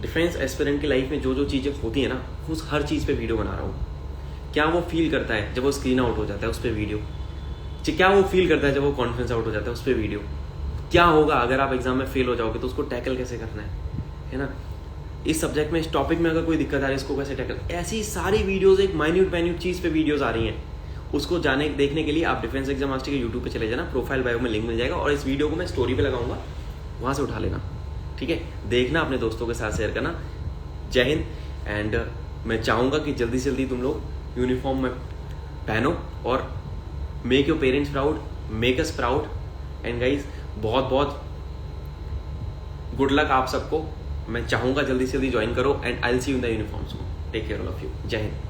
डिफेंस एस्पिरेंट की लाइफ में जो जो चीज़ें होती है ना, उस हर चीज़ पे वीडियो बना रहा हूँ। क्या वो फील करता है जब वो स्क्रीन आउट हो जाता है, उस पर वीडियो। क्या वो फील करता है जब वो कॉन्फिडेंस आउट हो जाता है, उस पर वीडियो। क्या होगा अगर आप एग्जाम में फेल हो जाओगे तो उसको टैकल कैसे करना है ना। इस सब्जेक्ट में, इस टॉपिक में अगर कोई दिक्कत आ रही है, इसको कैसे टैकल, ऐसी सारी वीडियोस, एक माइन्यूट चीज़ पे वीडियोस आ रही हैं। उसको देखने के लिए आप डिफेंस एग्जाम मास्टर के यूट्यूब पे चले जाना, प्रोफाइल बायो में लिंक मिल जाएगा, और इस वीडियो को मैं स्टोरी पे लगाऊंगा, वहां से उठा लेना, ठीक है। देखना, अपने दोस्तों के साथ शेयर करना। जय हिंद। एंड मैं चाहूंगा कि जल्दी से जल्दी तुम लोग यूनिफॉर्म में पहनो और make your parents proud, make us proud. And guys बहुत बहुत गुड लक आप सबको। मैं चाहूँगा जल्दी से जल्दी ज्वाइन करो and I will see you in the uniforms. Take care all of you. जय हिंद।